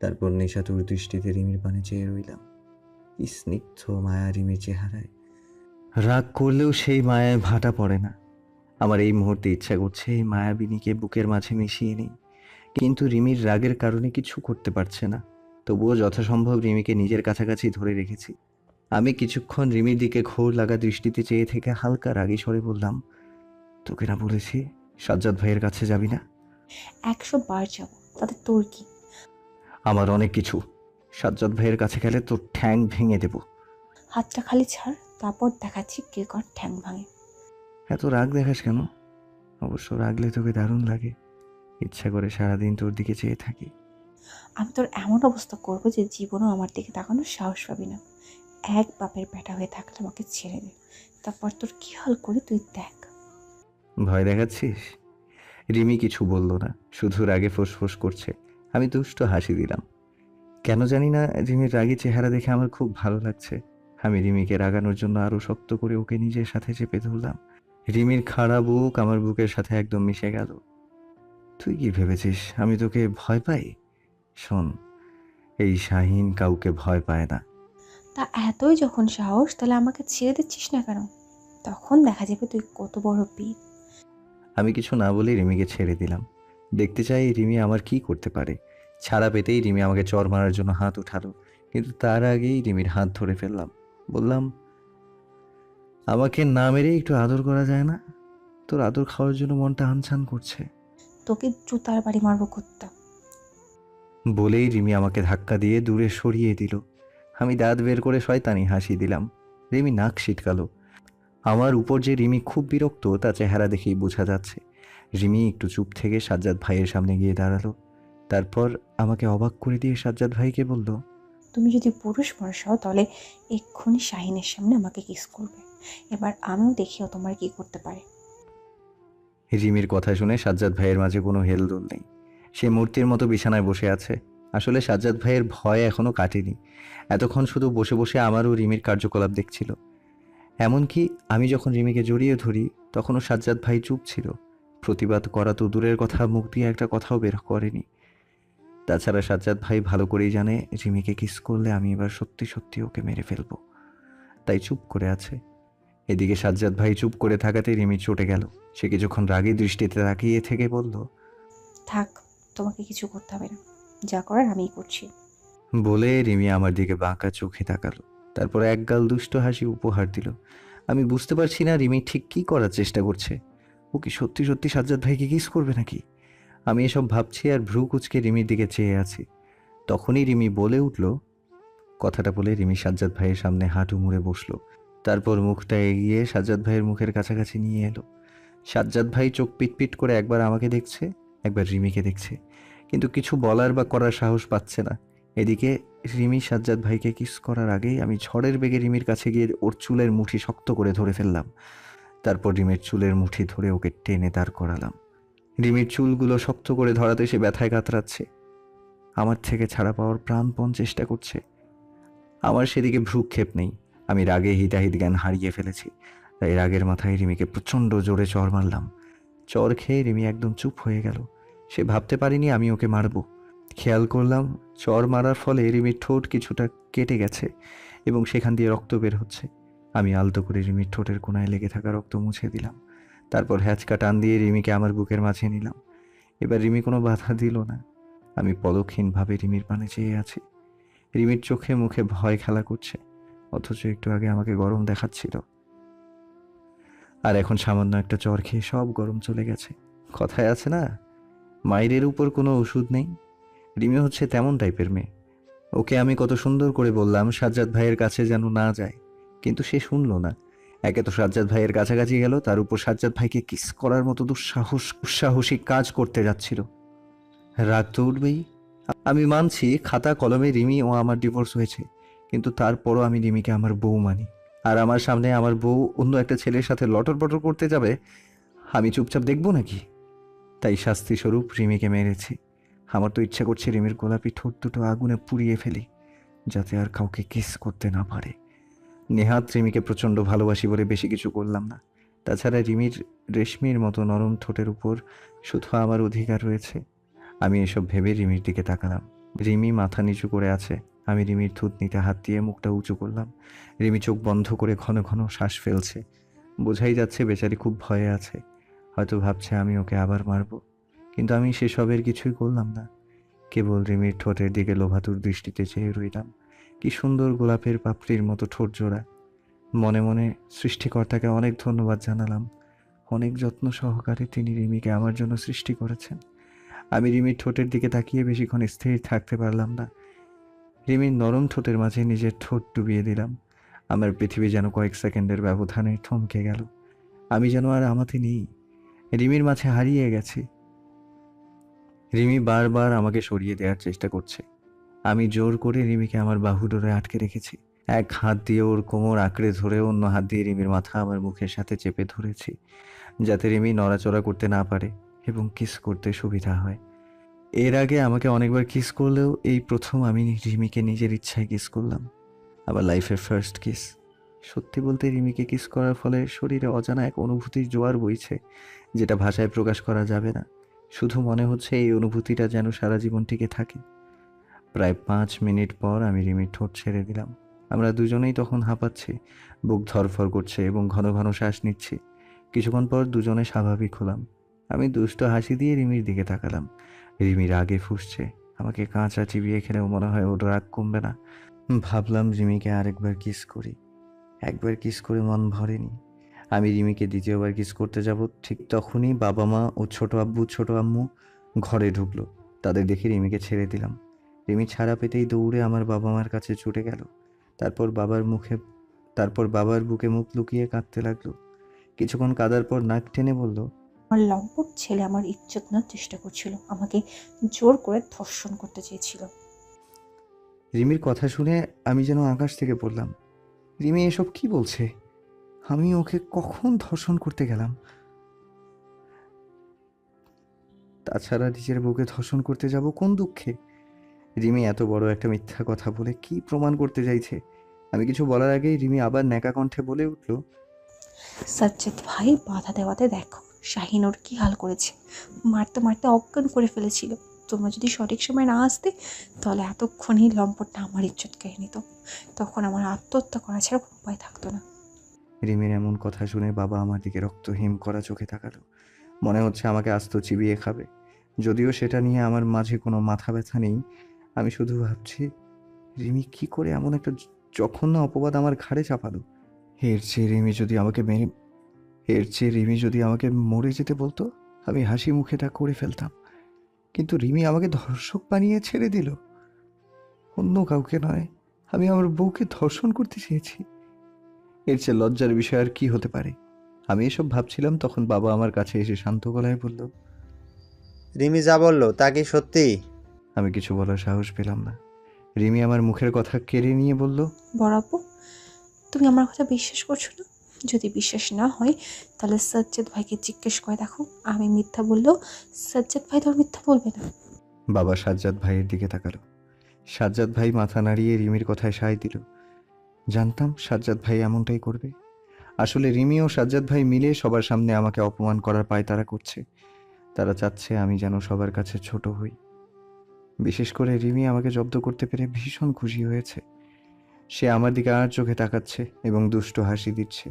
তারপর নেশাতুর দৃষ্টিতে রিমির পানে চেয়ে রইলাম। কি স্নিগ্ধ মায়া রিমির চেহারায়। রাগ করলেও সেই মায়ায় ভাটা পড়ে না। আমার এই মুহূর্তে ইচ্ছা করছে এই মায়াবিনীকে বুকের মাঝে মিশিয়ে নিই, কিন্তু রিমির রাগের কারণে কিছু করতে পারছে না। তবুও যথাসম্ভব রিমিকে নিজের কাছাকাছি ধরে রেখেছি। আমি কিছুক্ষণ রিমির দিকে ঘোর লাগা দৃষ্টিতে চেয়ে থেকে হালকা রাগী স্বরে বললাম, তোকে না বলেছি সাজ্জাদ ভাইয়ের কাছে যাবি না? 100 বার যাবো, তাতে তোর কি? আমার অনেক কিছু। সাজ্জাদ ভাইয়ের কাছে গেলে তোর ঠ্যাং ভেঙে দেব। হাতটা খালি ছাড়, তারপর দেখাচ্ছি কে কার ঠ্যাং ভাঙে। এত রাগ দেখাস কেন? অবশ্য রাগলে তোকে দারুণ লাগে, ইচ্ছা করে সারাদিন তোর দিকে চেয়ে থাকি। আমি তোর এমন অবস্থা করবো যে জীবনও আমার দিকে তাকানোর সাহস পাবি না। এক বাপের বেটা হয়ে থাকলে আমাকে ছেড়ে দে, তারপর তোর কি হাল করে তুই দেখ। ভয় দেখাচ্ছিস? রিমি কিছু বলল না, শুধু রাগে ফোঁস করছে। আমি দুষ্ট হাসি দিলাম। কেন জানি না রিমির রাগী চেহারা দেখে আমার খুব ভালো লাগছে। আমি রিমিকে রাগানোর জন্য আরো শক্ত করে ওকে নিজের সাথে চেপে ধরলাম। রিমির খাড়া বুক আমার বুকের সাথে একদম মিশে গেল। তুই কি ভেবেছিস আমি তোকে ভয় পাই? শোন, এই শাহিন কাউকে ভয় পায় না। তা এতই যখন সাহস, তাহলে আমাকে ছেড়ে দিচ্ছিস না কেন? তখন দেখা যাবে তুই কত বড় বীর। আমি কিছু না বলে রিমিকে ছেড়ে দিলাম। দেখতে চাই রিমি আমার কি করতে পারে। ছাড়া পেতেই রিমি আমাকে চড় মারার জন্য হাত উঠালো, কিন্তু তার আগেই রিমির হাত ধরে ফেললাম। বললাম, আমাকে না মেরে একটু আদর করা যায় না? তোর আদর খাওয়ার জন্য মনটা আনছান করছে। তোকে জুতার বাড়ি মারবো কুত্তা। বলেই রিমি আমাকে ধাক্কা দিয়ে দূরে সরিয়ে দিল। আমি দাঁত বের করে শয়তানি হাসি দিলাম। রিমি নাক সিটকালো। আমার উপর যে রিমি খুব বিরক্ত তা চেহারা দেখেই বোঝা যাচ্ছে। রিমি একটু চুপ থেকে সাজ্জাদ ভাইয়ের সামনে গিয়ে দাঁড়ালো। তারপর আমাকে অবাক করে দিয়ে সাজ্জাদ ভাইকে বলল, তুমি যদি পুরুষ মানুষ হও তাহলে এক্ষুনি শাহিনের সামনে আমাকে কিস করবে। এবার আমিও দেখিও তোমার কি করতে পারে। রিমির কথা শুনে সাজ্জাদ ভাইয়ের মাঝে কোনো হেলদোল নেই। সে মূর্তির মতো বিছানায় বসে আছে। আসলে সাজ্জাদ ভাইয়ের ভয় এখনো কাটেনি। এতক্ষণ শুধু বসে বসে আমার ও রিমির কার্যকলাপ দেখছিল। এমনকি আমি যখন রিমিকে জড়িয়ে ধরি তখনও সাজ্জাদ ভাই চুপ ছিল। প্রতিবাদ করা তো দূরের কথা, মুখ দিয়ে একটা কথাও বের করেনি। তাছাড়া সাজ্জাদ ভাই ভালো করেই জানে রিমিকে কিস করলে আমি এবার সত্যি সত্যি ওকে মেরে ফেলবো, তাই চুপ করে আছে। এদিকে সাজ্জাদ ভাই চুপ করে থাকাতে রিমি চটে গেল। সে কিছুক্ষণ রাগী দৃষ্টিতে তাকিয়ে থেকে বলল, থাক, তোমাকে কিছু করতে হবে না, যা করার আমিই করছি। বলে রিমি আমার দিকে বাঁকা চোখে তাকালো। তারপর একগাল দুষ্ট হাসি উপহার দিল। আমি বুঝতে পারছি না রিমি ঠিক কি করার চেষ্টা করছে। ও কি সত্যি সত্যি সাজ্জাদ ভাইকে কিস করবে নাকি? আমি এসব ভাবছি আর ভ্রু কুচকে রিমির দিকে চেয়ে আছি। তখনই রিমি বলে উঠল। কথাটা বলে রিমি সাজ্জাদ ভাইয়ের সামনে হাঁটু মুড়ে বসলো। তারপর মুখটা এগিয়ে সাজ্জাদ ভাইয়ের মুখের কাছাকাছি নিয়ে এলো। সাজ্জাদ ভাই চোখ পিটপিট করে একবার আমাকে দেখছে, একবার রিমিকে দেখছে, কিন্তু কিছু বলার বা করার সাহস পাচ্ছে না। এদিকে রিমি সাজ্জাদ ভাইকে কিস করার আগেই আমি ঝড়ের বেগে রিমির কাছে গিয়ে ওর চুলের মুঠি শক্ত করে ধরে ফেললাম। তারপর রিমির চুলের মুঠি ধরে ওকে টেনে দাঁড় করালাম। রিমির চুলগুলো শক্ত করে ধরাতে সে ব্যথায় কাতরাচ্ছে। আমার থেকে ছাড়া পাওয়ার প্রাণপণ চেষ্টা করছে। আমার সেদিকে ভ্রুক্ষেপ নেই। আমি রাগে হিতাহিত জ্ঞান হারিয়ে ফেলেছি। তাই রাগের মাথায় রিমিকে প্রচণ্ড জোরে চড় মারলাম। চড় খেয়ে রিমি একদম চুপ হয়ে গেল। সে ভাবতে পারেনি আমি ওকে মারব। খেয়াল করলাম চড় মারার ফলে রিমির ঠোঁট কিছুটা কেটে গেছে এবং সেখান দিয়ে রক্ত বের হচ্ছে। আমি আলতো করে রিমির ঠোঁটের কোণায় লেগে থাকা রক্ত মুছে দিলাম। তারপর হ্যাঁচকা টান দিয়ে রিমিকে আমার বুকের মাঝে নিলাম। এবার রিমি কোনো বাধা দিল না। আমি পলকহীনভাবে রিমির পানে চেয়ে আছি। রিমির চোখে মুখে ভয় খেলা করছে, অথচ একটু আগে আমাকে গরম দেখাচ্ছিল, আর এখন সামান্য একটা চড় খেয়ে সব গরম চলে গেছে। কথায় আছে না, মায়ের উপর কোনো ওষুধ নেই। রিমি হচ্ছে তেমন টাইপের মেয়ে। ওকে আমি কত সুন্দর করে বললাম সাজ্জাদ ভাইয়ের কাছে যেন না যায়, কিন্তু সে শুনলো না। একে তো সাজ্জাদ ভাইয়ের কাছাকাছি গেল, তার উপর সাজ্জাদ ভাইকে কিস করার মতো দুঃসাহসিক কাজ করতে যাচ্ছিল। রাগ তো উঠবেই। আমি মানছি খাতা কলমে রিমি ও আমার ডিভোর্স হয়েছে, কিন্তু তারপরও আমি রিমিকে আমার বউ মানি। আর আমার সামনে আমার বউ অন্য একটা ছেলের সাথে লটর পটর করতে যাবে, আমি চুপচাপ দেখবো নাকি? তাই শাস্তিস্বরূপ রিমিকে মেরেছি। আমার তো ইচ্ছা করছে রিমির গোলাপি ঠোঁট দুটো আগুনে পুড়িয়ে ফেলি, যাতে আর কাউকে কিস করতে না পারে। নেহাত রিমিকে প্রচণ্ড ভালোবাসি বলে বেশি কিছু করলাম না। তাছাড়া রিমির রেশমির মতো নরম ঠোঁটের উপর শুধু আমার অধিকার রয়েছে। আমি এসব ভেবে রিমির দিকে তাকালাম। রিমি মাথা নিচু করে আছে। আমি রিমির থুতনিতে হাত দিয়ে মুখটা উঁচু করলাম। রিমি চোখ বন্ধ করে ঘন ঘন শ্বাস ফেলছে। বোঝাই যাচ্ছে বেচারি খুব ভয়ে আছে। হয়তো ভাবছে আমি ওকে আবার মারব, কিন্তু আমি সেসবের কিছুই করলাম না। কেবল রিমির ঠোঁটের দিকে লোভাতুর দৃষ্টিতে চেয়ে রইলাম। কি সুন্দর গোলাপের পাপড়ির মতো ঠোঁট জোড়া। মনে মনে সৃষ্টিকর্তাকে অনেক ধন্যবাদ জানালাম। অনেক যত্ন সহকারে তিনি রিমিকে আমার জন্য সৃষ্টি করেছেন। আমি রিমির ঠোঁটের দিকে তাকিয়ে বেশিক্ষণ স্থির থাকতে পারলাম না। রিমির নরম ঠোঁটের মাঝে নিজের ঠোঁট ডুবিয়ে দিলাম। আমার পৃথিবী যেন কয়েক সেকেন্ডের ব্যবধানে থমকে গেল। আমি যেন আর আমাতে নেই, রিমির মাঝে হারিয়ে গেছি। রিমি বারবার আমাকে সরিয়ে দেওয়ার চেষ্টা করছে। আমি জোর করে রিমিকে আমার বাহু ডোরে আটকে রেখেছি। এক হাত দিয়ে ওর কোমর আঁকড়ে ধরে অন্য হাত দিয়ে রিমির মাথা আমার মুখের সাথে চেপে ধরেছি, যাতে রিমি নড়াচড়া করতে না পারে এবং কিস করতে সুবিধা হয়। এর আগে আমাকে অনেকবার কিস করলেও এই প্রথম আমি রিমিকে নিজের ইচ্ছায় কিস করলাম। আমার লাইফের ফার্স্ট কিস। সত্যি বলতে রিমিকে কিস করার ফলে শরীরে অজানা এক অনুভূতির জোয়ার বইছে, যেটা ভাষায় প্রকাশ করা যাবে না। শুধু মনে হচ্ছে এই অনুভূতিটা যেন সারা জীবন টিকে থাকে। প্রায় 5 মিনিট পর আমি রিমির ঠোঁট ছেড়ে দিলাম। আমরা দুজনেই তখন হাঁপাচ্ছি, বুক ধরফর করছে এবং ঘন ঘন শ্বাস নিচ্ছি। কিছুক্ষণ পর দুজনে স্বাভাবিক হলাম। আমি দুষ্ট হাসি দিয়ে রিমির দিকে তাকালাম। রিমি রাগে ফুঁসছে। আমাকে কাঁচা চিবিয়ে খেলেও মনে হয় ওর রাগ কমবে না। ভাবলাম রিমিকে আরেকবার কিস করি। একবার কিস করে মন ভরেনি। আমি রিমিকে দ্বিতীয়বার কিস করতে যাব, ঠিক তখনই বাবা মা ও ছোট আব্বু ছোট আম্মু ঘরে ঢুকলো। তাদের দেখে রিমিকে ছেড়ে দিলাম। রিমি ছাড়া পেতেই দৌড়ে আমার বাবা মার কাছে ছুটে গেল। তারপর বাবার বুকে মুখ লুকিয়ে কাঁদতে লাগলো। কিছুক্ষণ কাঁদার পর নাক টেনে বলল, আমার লম্পট ছেলে আমার ইজ্জত নেওয়ার চেষ্টা করছিল, আমাকে জোর করে ধর্ষণ করতে চেয়েছিল। রিমির কথা শুনে আমি যেন আকাশ থেকে পড়লাম। রিমি এসব কি বলছে? আমি ওকে কখন ধর্ষণ করতে গেলাম? তাছাড়া নিজের বউকে ধর্ষণ করতে যাব কোন দুঃখে? রিমি এত বড় একটা মিথ্যা কথা বলে কি প্রমাণ করতে চাইছে? আমি কিছু বলার আগেই রিমি আবার ন্যাকা কণ্ঠে বলে উঠল, সাজ্জাদ ভাই বাধা দেওয়াতে দেখো শাহিন ওর কি হাল করেছে, মারতে মারতে অজ্ঞান করে ফেলেছিল। তোমরা যদি সঠিক সময় না আসতে, তাহলে এতক্ষণই লম্পটটা আমার ইজ্জত কেড়ে নিত। তখন আমার আত্মহত্যা করা ছাড়া কোনো উপায় থাকতো না। রিমির এমন কথা শুনে বাবা আমার দিকে রক্তহীন করা চোখে তাকালো। মনে হচ্ছে আমাকে আস্ত চিবিয়ে খাবে। যদিও সেটা নিয়ে আমার মাঝে কোনো মাথা ব্যথা নেই। আমি শুধু ভাবছি রিমি কি করে এমন একটা জঘন্য অপবাদ আমার ঘাড়ে চাপালো। এর চেয়ে রিমি যদি আমাকে মরে যেতে বলতো, আমি হাসি মুখে তা করে ফেলতাম। কিন্তু রিমি আমাকে ধর্ষক বানিয়ে ছেড়ে দিল। অন্য কাউকে নয়, আমি আমার বউকে ধর্ষণ করতে চেয়েছি। এর চেয়ে লজ্জার বিষয় আর কি হতে পারে? আমি এসব ভাবছিলাম, তখন বাবা আমার কাছে এসে শান্ত গলায় বলল, রিমি যা বললো তা কি সত্যি? আমি কিছু বলার সাহস পেলাম না। রিমি আমার মুখের কথা কেড়ে নিয়ে বলল, বড় আপু, তুমি আমার কথা বিশ্বাস করছো না? যদি বিশ্বাস না হয় তাহলে সাজ্জাদ ভাইকে জিজ্ঞেস করে দেখো, আমি মিথ্যা বললেও সাজ্জাদ ভাই তো আর মিথ্যা বলবে না। বাবা সাজ্জাদ ভাইয়ের দিকে তাকালো। সাজ্জাদ ভাই মাথা নাড়িয়ে রিমির কথায় সায় দিল। জানতাম সাজ্জাদ ভাই এমনটাই করবে। আসলে রিমি ও সাজ্জাদ ভাই মিলে সবার সামনে আমাকে অপমান করার পায়তারা করছে। তারা চাচ্ছে আমি যেন সবার কাছে ছোট হই। বিশেষ করে রিমি আমাকে জব্দ করতে পেরে ভীষণ খুশি হয়েছে। সে আমার দিকে আর চোখে তাকাচ্ছে এবং দুষ্ট হাসি দিচ্ছে।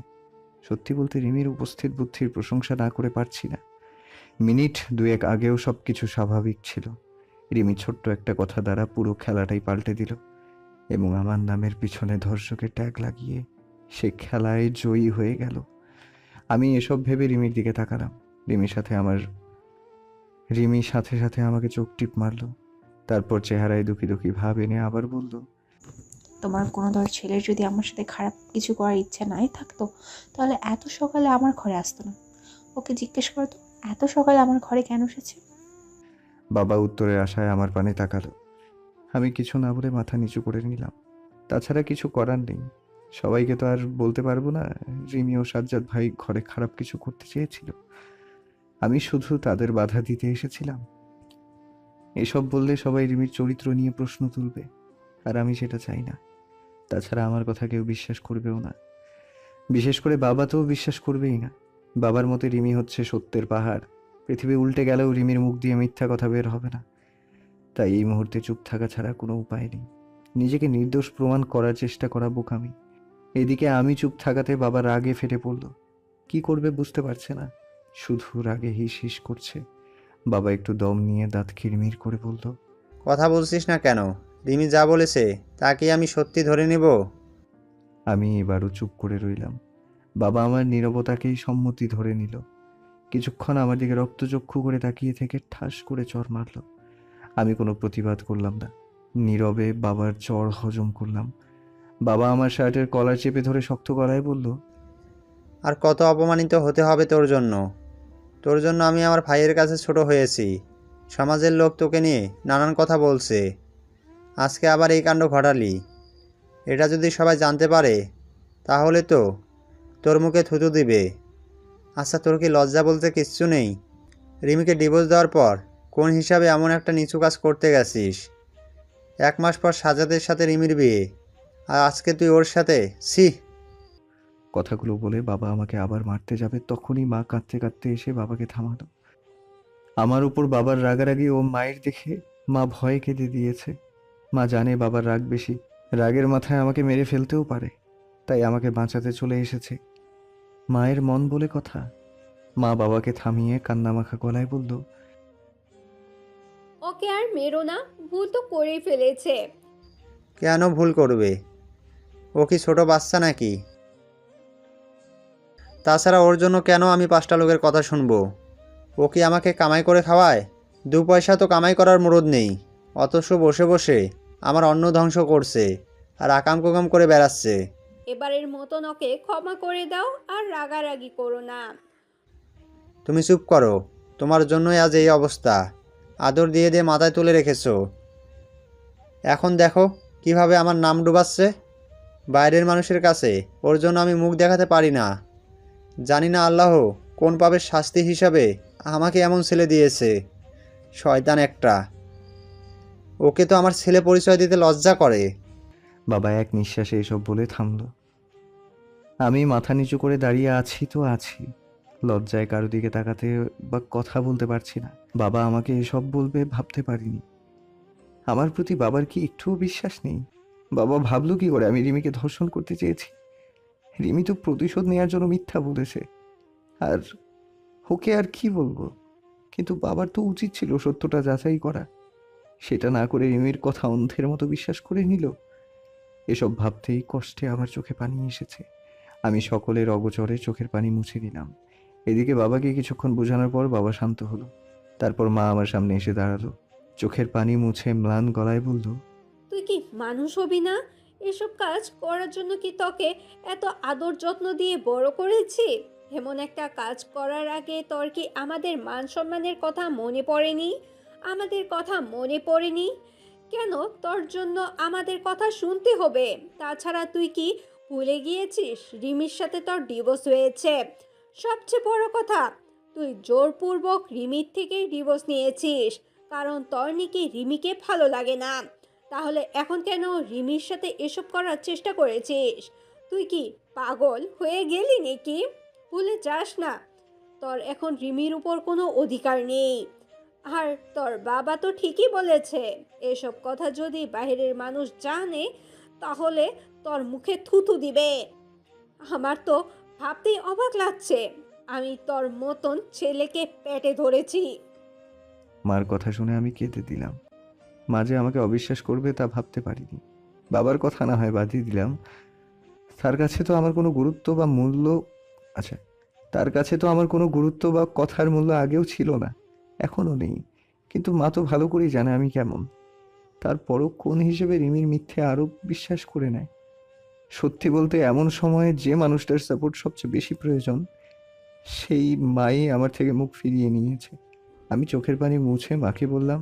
সত্যি বলতে রিমির উপস্থিত বুদ্ধির প্রশংসা না করে পারছি না। মিনিট দুয়েক আগেও সব কিছু স্বাভাবিক ছিল। রিমি ছোট্ট একটা কথা দ্বারা পুরো খেলাটাই পাল্টে দিল এবং আমার নামের পিছনে ধর্ষকের ট্যাগ লাগিয়ে সে খেলায় জয়ী হয়ে গেল। আমি এসব ভেবে রিমির দিকে তাকালাম। রিমি সাথে সাথে আমাকে চোখ টিপ মারল। তারপর চেহারায় দুঃখী দুঃখী ভাব এনে আবার বলল, তোমার কোনো ধর ছেলের যদি আমার সাথে খারাপ কিছু করার ইচ্ছা নাই থাকতো তাহলে এত সকালে আমার ঘরে আসতো না। ওকে জিজ্ঞেস করতো এত সকালে আমার ঘরে কেন এসেছে। বাবা উত্তরের আশায় আমার পানে তাকালো। আমি কিছু না বলে মাথা নিচু করে নিলাম। তাছাড়া কিছু করার নেই। সবাইকে তো আর বলতে পারবো না রিমি ও সাজ্জাদ ভাই ঘরে খারাপ কিছু করতে চেয়েছিল। আমি শুধু তাদের বাধা দিতে এসেছিলাম। এসব বললে সবাই রিমির চরিত্র নিয়ে প্রশ্ন তুলবে, আর আমি সেটা চাই না। তাছাড়া আমার কথা কেউ বিশ্বাস করবেও না। বিশেষ করে বাবা তো বিশ্বাস করবেই না। বাবার মতে রিমি হচ্ছে সত্যের পাহাড়। পৃথিবী উল্টে গেলেও রিমির মুখ দিয়ে মিথ্যা কথা বের হবে না। তাই এই মুহূর্তে চুপ থাকা ছাড়া কোনো উপায় নেই। নিজেকে নির্দোষ প্রমাণ করার চেষ্টা করা বোকামি। এদিকে আমি চুপ থাকাতে বাবা রাগে ফেটে পড়ল। কি করবে বুঝতে পারছে না, শুধু রাগে হিস হিস করছে। বাবা একটু দম নিয়ে দাঁত কিরমির করে বলল, কথা বলছিস না কেন? রিমি যা বলেছে তা কি আমি সত্যি ধরে নেব? আমি এবারও চুপ করে রইলাম। বাবা আমার নীরবতাকেই সম্মতি ধরে নিল। কিছুক্ষণ আমার দিকে রক্তচক্ষু করে তাকিয়ে থেকে ঠাস করে চড় মারল। আমি কোনো প্রতিবাদ করলাম না। নীরবে বাবার চড় হজম করলাম। বাবা আমার শার্টের কলার চেপে ধরে শক্ত গলায় বলল, আর কত অপমানিত হতে হবে তোর জন্য? তোর জন্য আমি আমার ভাইয়ের কাছে ছোট হয়েছি। সমাজের লোক তোকে নিয়ে নানান কথা বলছে। আজকে আবার এই কাণ্ড ঘটালি। এটা যদি সবাই জানতে পারে তাহলে তো তোর মুখে থুতু দিবে। আচ্ছা, তোর কি লজ্জা বলতে কিচ্ছু নেই? রিমিকে ডিভোর্স দেওয়ার পর কোন হিসাবে এমন একটা নিচু কাজ করতে গেছিস? 1 মাস পর সাজাদের সাথে রিমির বিয়ে, আর আজকে তুই ওর সাথে? ছি! কথাগুলো বলে বাবা আমাকে আবার মারতে যাবে, তখনই মা কাঁদতে কাঁদতে এসে বাবাকে থামালো। আমার উপর বাবার রাগারাগি ও মায়ের দেখে মা ভয়ে কেঁদে দিয়েছে। মা জানে বাবার রাগ বেশি, রাগের মাথায় আমাকে মেরে ফেলতেও পারে, তাই আমাকে বাঁচাতে চলে এসেছে। মায়ের মন বলে কথা। মা বাবাকে থামিয়ে কান্নামাখা গলায় বলল, ওকে আর মেরো না, ভুল তো করেই ফেলেছে। কেন ভুল করবে? ও কি ছোট বাচ্চা নাকি? তাছাড়া ওর জন্য কেন আমি 5টা লোকের কথা শুনবো? ও কি আমাকে কামাই করে খাওয়ায়? 2 পয়সা তো কামাই করার মুরদ নেই, অথচ বসে বসে আমার অন্ন ধ্বংস করছে আর আকাম কুকাম করে বেড়াচ্ছে। এবারের মতন ওকে ক্ষমা করে দাও আর রাগারাগি করো না। তুমি চুপ করো। তোমার জন্যই আজ এই অবস্থা। আদর দিয়ে দিয়ে মাথায় তুলে রেখেছো। এখন দেখো কিভাবে আমার নাম ডুবাচ্ছে। বাইরের মানুষের কাছে ওর জন্য আমি মুখ দেখাতে পারি না। জানি না আল্লাহ কোন পাপের শাস্তি হিসাবে আমাকে এমন ছেলে দিয়েছে। শয়তান একটা। ওকে তো আমার ছেলে পরিচয় দিতে লজ্জা করে। বাবা এক নিঃশ্বাসে এসব বলে থামল। আমি মাথা নিচু করে দাঁড়িয়ে আছি তো আছি, লজ্জায় কারো দিকে তাকাতে বা কথা বলতে পারছি না। বাবা আমাকে এসব বলবে ভাবতে পারিনি। আমার প্রতি বাবার কি একটুও বিশ্বাস নেই? বাবা ভাবলো কি করে আমি রিমিকে ধর্ষণ করতে চেয়েছি? রিমি তো প্রতিশোধ নেওয়ার জন্য মিথ্যা বলেছে। আর ওকে আর কি বলবো? কিন্তু বাবার তো উচিত ছিল সত্যটা যাচাই করা। সেটা না করে রিমির কথা অন্ধের মতো বিশ্বাস করে নিল। এসব ভাবতেই কষ্টে আমার চোখে পানি এসেছে। আমি সকলের অগোচরে চোখের পানি মুছে দিলাম। এদিকে বাবাকে কিছুক্ষণ বোঝানোর পর বাবা শান্ত হলো। তারপর মা আমার সামনে এসে দাঁড়ালো। চোখের পানি মুছে ম্লান গলায় বলল, তুই কি মানুষ হবি না? এসব কাজ করার জন্য কি তোকে এত আদর যত্ন দিয়ে বড় করেছি? এমন একটা কাজ করার আগে তোর কি আমাদের মান সম্মানের কথা মনে পড়েনি? আমাদের কথা মনে পড়েনি? কেন তোর জন্য আমাদের কথা শুনতে হবে? তাছাড়া তুই কি ভুলে গিয়েছিস রিমির সাথে তোর ডিভোর্স হয়েছে? সবচেয়ে বড় কথা, তুই জোরপূর্বক রিমির থেকেই ডিভোর্স নিয়েছিস, কারণ তোর নাকি রিমিকে ভালো লাগে না। তাহলে এখন কেন রিমির সাথে এসব করার চেষ্টা করেছিস? তুই কি পাগল হয়ে গেলি নাকি? ভুলে যাস না, তোর এখন রিমির উপর কোনো অধিকার নেই। আর তোর বাবা তো ঠিকই বলেছে, এসব কথা যদি বাইরের মানুষ জানে তাহলে তোর মুখে থুথু দিবে। আমার তো ভাবতেই অবাক লাগছে, আমি তোর মতন ছেলেকে পেটে ধরেছি। মার কথা শুনে আমি কেঁদে দিলাম। মা যে আমাকে অবিশ্বাস করবে তা ভাবতে পারিনি। বাবার কথা না হয় বাদই দিলাম, তার কাছে তো আমার কোনো গুরুত্ব বা মূল্য আচ্ছা তার কাছে তো আমার কোনো গুরুত্ব বা কথার মূল্য আগেও ছিল না, এখনও নেই। কিন্তু মা তো ভালো করেই জানে আমি কেমন। তারপরও কোন হিসেবে রিমির মিথ্যে আরও বিশ্বাস করে নেয়। সত্যি বলতে এমন সময়ে যে মানুষটার সাপোর্ট সবচেয়ে বেশি প্রয়োজন, সেই মাই আমার থেকে মুখ ফিরিয়ে নিয়েছে। আমি চোখের পানি মুছে মাকে বললাম,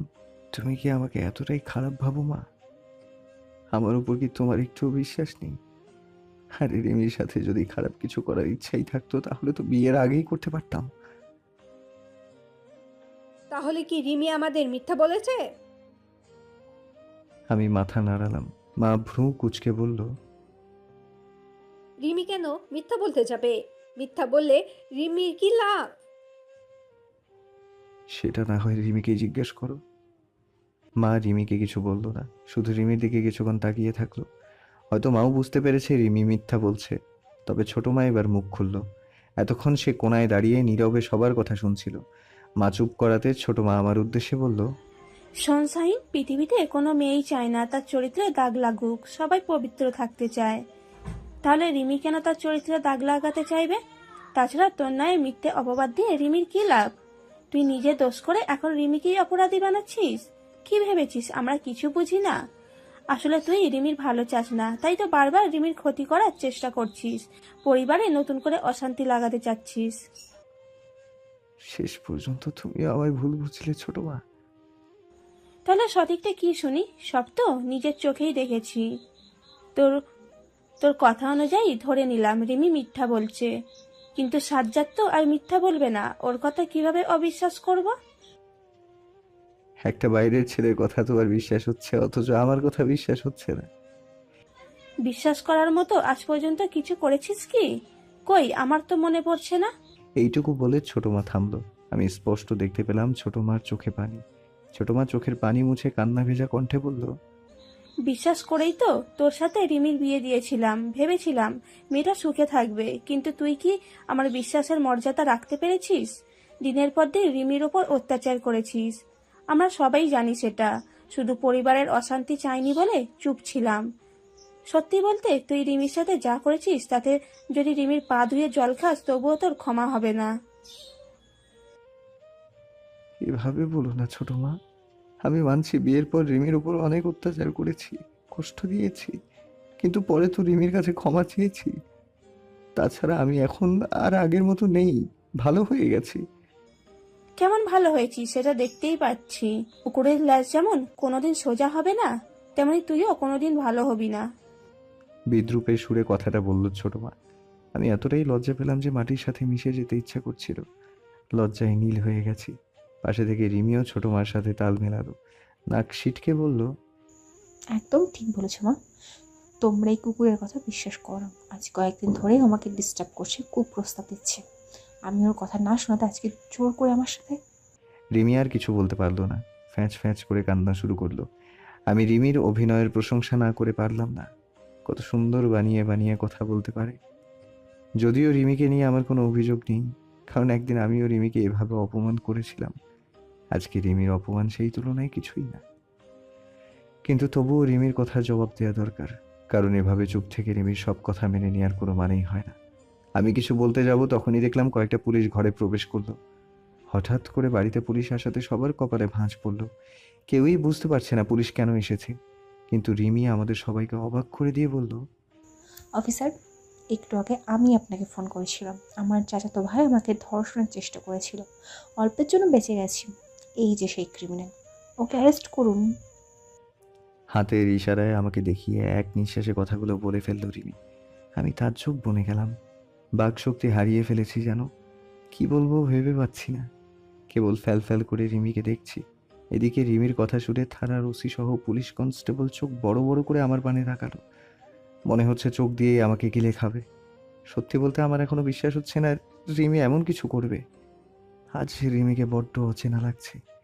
তুমি কি আমাকে এতটাই খারাপ ভাবো মা? আমার উপর কি তোমার একটুও বিশ্বাস নেই? আরে রিমির সাথে যদি খারাপ কিছু করার ইচ্ছাই থাকতো তাহলে তো বিয়ের আগেই করতে পারতাম। তাহলে কি রিমি আমাদের মিথ্যা বলেছে? আমি মাথা নাড়ালাম। মা ভ্রু কুঁচকে বলল, রিমি কেন মিথ্যা বলতে যাবে? মিথ্যা বললে রিমির কি লাভ? সেটা না হয় রিমিকে জিজ্ঞেস করো। মা রিমিকে কিছু বলল না, শুধু রিমির দিকে কিছুক্ষণ তাকিয়ে থাকলো। হয়তো মাও বুঝতে পেরেছে রিমি মিথ্যা বলছে, তবে ছোট মা এবার মুখ খুলল। এতক্ষণ সে কোনায় দাঁড়িয়ে নীরবে সবার কথা শুনছিল। মা চুপ করাতে ছোট মা আমার উদ্দেশ্যে বলল, সনসাইন, পৃথিবীতে কোনো মেয়েই চায় না তার চরিত্রে দাগ লাগুক, সবাই পবিত্র থাকতে চায়। তাহলে রিমি কেন তার চরিত্রে দাগ লাগাতে চাইবে? তাছাড়া তোর নয় মিথ্যে অপবাদ দিয়ে রিমির কি লাভ? তুই নিজে দোষ করে এখন রিমিকেই অপরাধী বানাচ্ছিস। কি ভেবেছিস আমরা কিছু বুঝি না? আসলে তুই রিমির ভালো চাস না, তাই তো বারবার রিমির ক্ষতি করার চেষ্টা করছিস, পরিবারে নতুন করে অশান্তি লাগাতে চাচ্ছিস। শেষ পর্যন্ত তুমি আমায় ভুল বুঝলে ছোট মা। তাহলে সঠিকটা কি শুনি? সব তো নিজের চোখেই দেখেছি। তোর তোর কথা অনুযায়ী ধরে নিলাম রিমি মিথ্যা বলছে, কিন্তু সাজ্জাদ তো আর মিথ্যা বলবে না, ওর কথা কিভাবে অবিশ্বাস করব? একটা বাইরের ছেলের কথা তো আর বিশ্বাস হচ্ছে, অথচ আমার কথা বিশ্বাস হচ্ছে না। বিশ্বাস করার মতো আজ পর্যন্ত কিছু করেছিস কি? কই, আমার তো মনে পড়ছে না। এইটুকু বলে ছোট মা থামলো। আমি স্পষ্ট দেখতে পেলাম ছোট মার চোখে পানি। ছোট মা চোখের পানি মুছে কান্না ভেজা কণ্ঠে বলল, বিশ্বাস করেই তো তোর সাথে রিমির বিয়ে দিয়েছিলাম, ভেবেছিলাম মেয়েটা সুখে থাকবে, কিন্তু তুই কি আমার বিশ্বাসের মর্যাদা রাখতে পেরেছিস? দিনের পর দিন রিমির ওপর অত্যাচার করেছিস, আমরা সবাই জানি সেটা। শুধু পরিবারের অশান্তি চাইনি বলে চুপ ছিলাম। সত্যি বলতে তুই রিমির সাথে যা করেছিস তাতে যদি রিমির পা ধুয়ে জল খাস তবুও তোর ক্ষমা হবে না। এভাবে বলো না ছোট মা। আমি মানছি বিয়ের পর রিমির উপর অনেক অত্যাচার করেছি, কষ্ট দিয়েছি, কিন্তু পরে তো রিমির কাছে ক্ষমা চেয়েছি। তাছাড়া আমি এখন আর আগের মতো নেই, ভালো হয়ে গেছি। কেমন ভালো হয়েছি সেটা দেখতেই পাচ্ছি। পুকুরের ল্যাজ যেমন কোনোদিন সোজা হবে না, তেমনি তুইও কোনোদিন ভালো হবি না। বিদ্রূপের সুরে কথাটা বলল ছোট মা। আমি এতটাই লজ্জা পেলাম যে মাটির সাথে মিশে যেতে ইচ্ছা করছিল। লজ্জায় নীল হয়ে গেছি। পাশে থেকে রিমিও ছোট মার সাথে তাল মেলালো। নাক সিটকে বলল, একদম ঠিক বলেছো মা। তোমরা এই কুকুরের কথা বিশ্বাস করো। আজ কয়েকদিন ধরেই আমাকে ডিস্টার্ব করছে, কুপ্রস্তাব দিচ্ছে। আমি ওর কথা না শোনাতে আজকে জোর করে আমার সাথে। রিমি আর কিছু বলতে পারলো না, ফ্যাঁচ ফ্যাঁচ করে কান্না শুরু করলো। আমি রিমির অভিনয়ের প্রশংসা না করে পারলাম না। কত সুন্দর বানিয়ে বানিয়ে কথা বলতে পারে। যদিও রিমিকে নিয়ে আমার কোনো অভিযোগ নেই, কারণ একদিন আমিও রিমিকে এভাবে অপমান করেছিলাম। আজকে রিমির অপমান সেই তুলনায় কিছুই না। কিন্তু তবুও রিমির কথা জবাব দেওয়া দরকার, কারণ এভাবে চুপ থেকে রিমির সব কথা মেনে নেওয়ার কোনো মানেই হয় না। আমি কিছু বলতে যাব তখনই দেখলাম কয়েকটা পুলিশ ঘরে প্রবেশ করলো। হঠাৎ করে বাড়িতে পুলিশ আসাতে সবার কপালে ভাঁজ পড়ল। কেউই বুঝতে পারছে না পুলিশ কেন এসেছে, কিন্তু রিমি আমাদের সবাইকে অবাক করে দিয়ে বলল, অফিসার, একটু আগে আমি আপনাকে ফোন করেছিলাম। আমার চাচাতো ভাই আমাকে ধর্ষণের চেষ্টা করেছিল, অল্পের জন্য বেঁচে গেছি। এই যে সেই ক্রিমিনাল, ওকে অ্যারেস্ট করুন। হাতের ইশারায় আমাকে দেখিয়ে এক নিঃশ্বাসে কথাগুলো বলে ফেলল রিমি। আমি তাজ্জব বনে গেলাম। বাকশক্তি হারিয়ে ফেলেছি যেন। কি বলবো ভেবে পাচ্ছি না। কেবল ফ্যাল ফ্যাল করে রিমিকে দেখছি। এদিকে রিমির কথা শুনে থানার ওসি সহ পুলিশ কনস্টেবল চোখ বড় বড় করে আমার পানে তাকালো। মনে হচ্ছে চোখ দিয়েই আমাকে গিলে খাবে। সত্যি বলতে আমার এখনো বিশ্বাস হচ্ছে না রিমি এমন কিছু করবে। আজ রিমিকে বড্ড অচেনা লাগছে।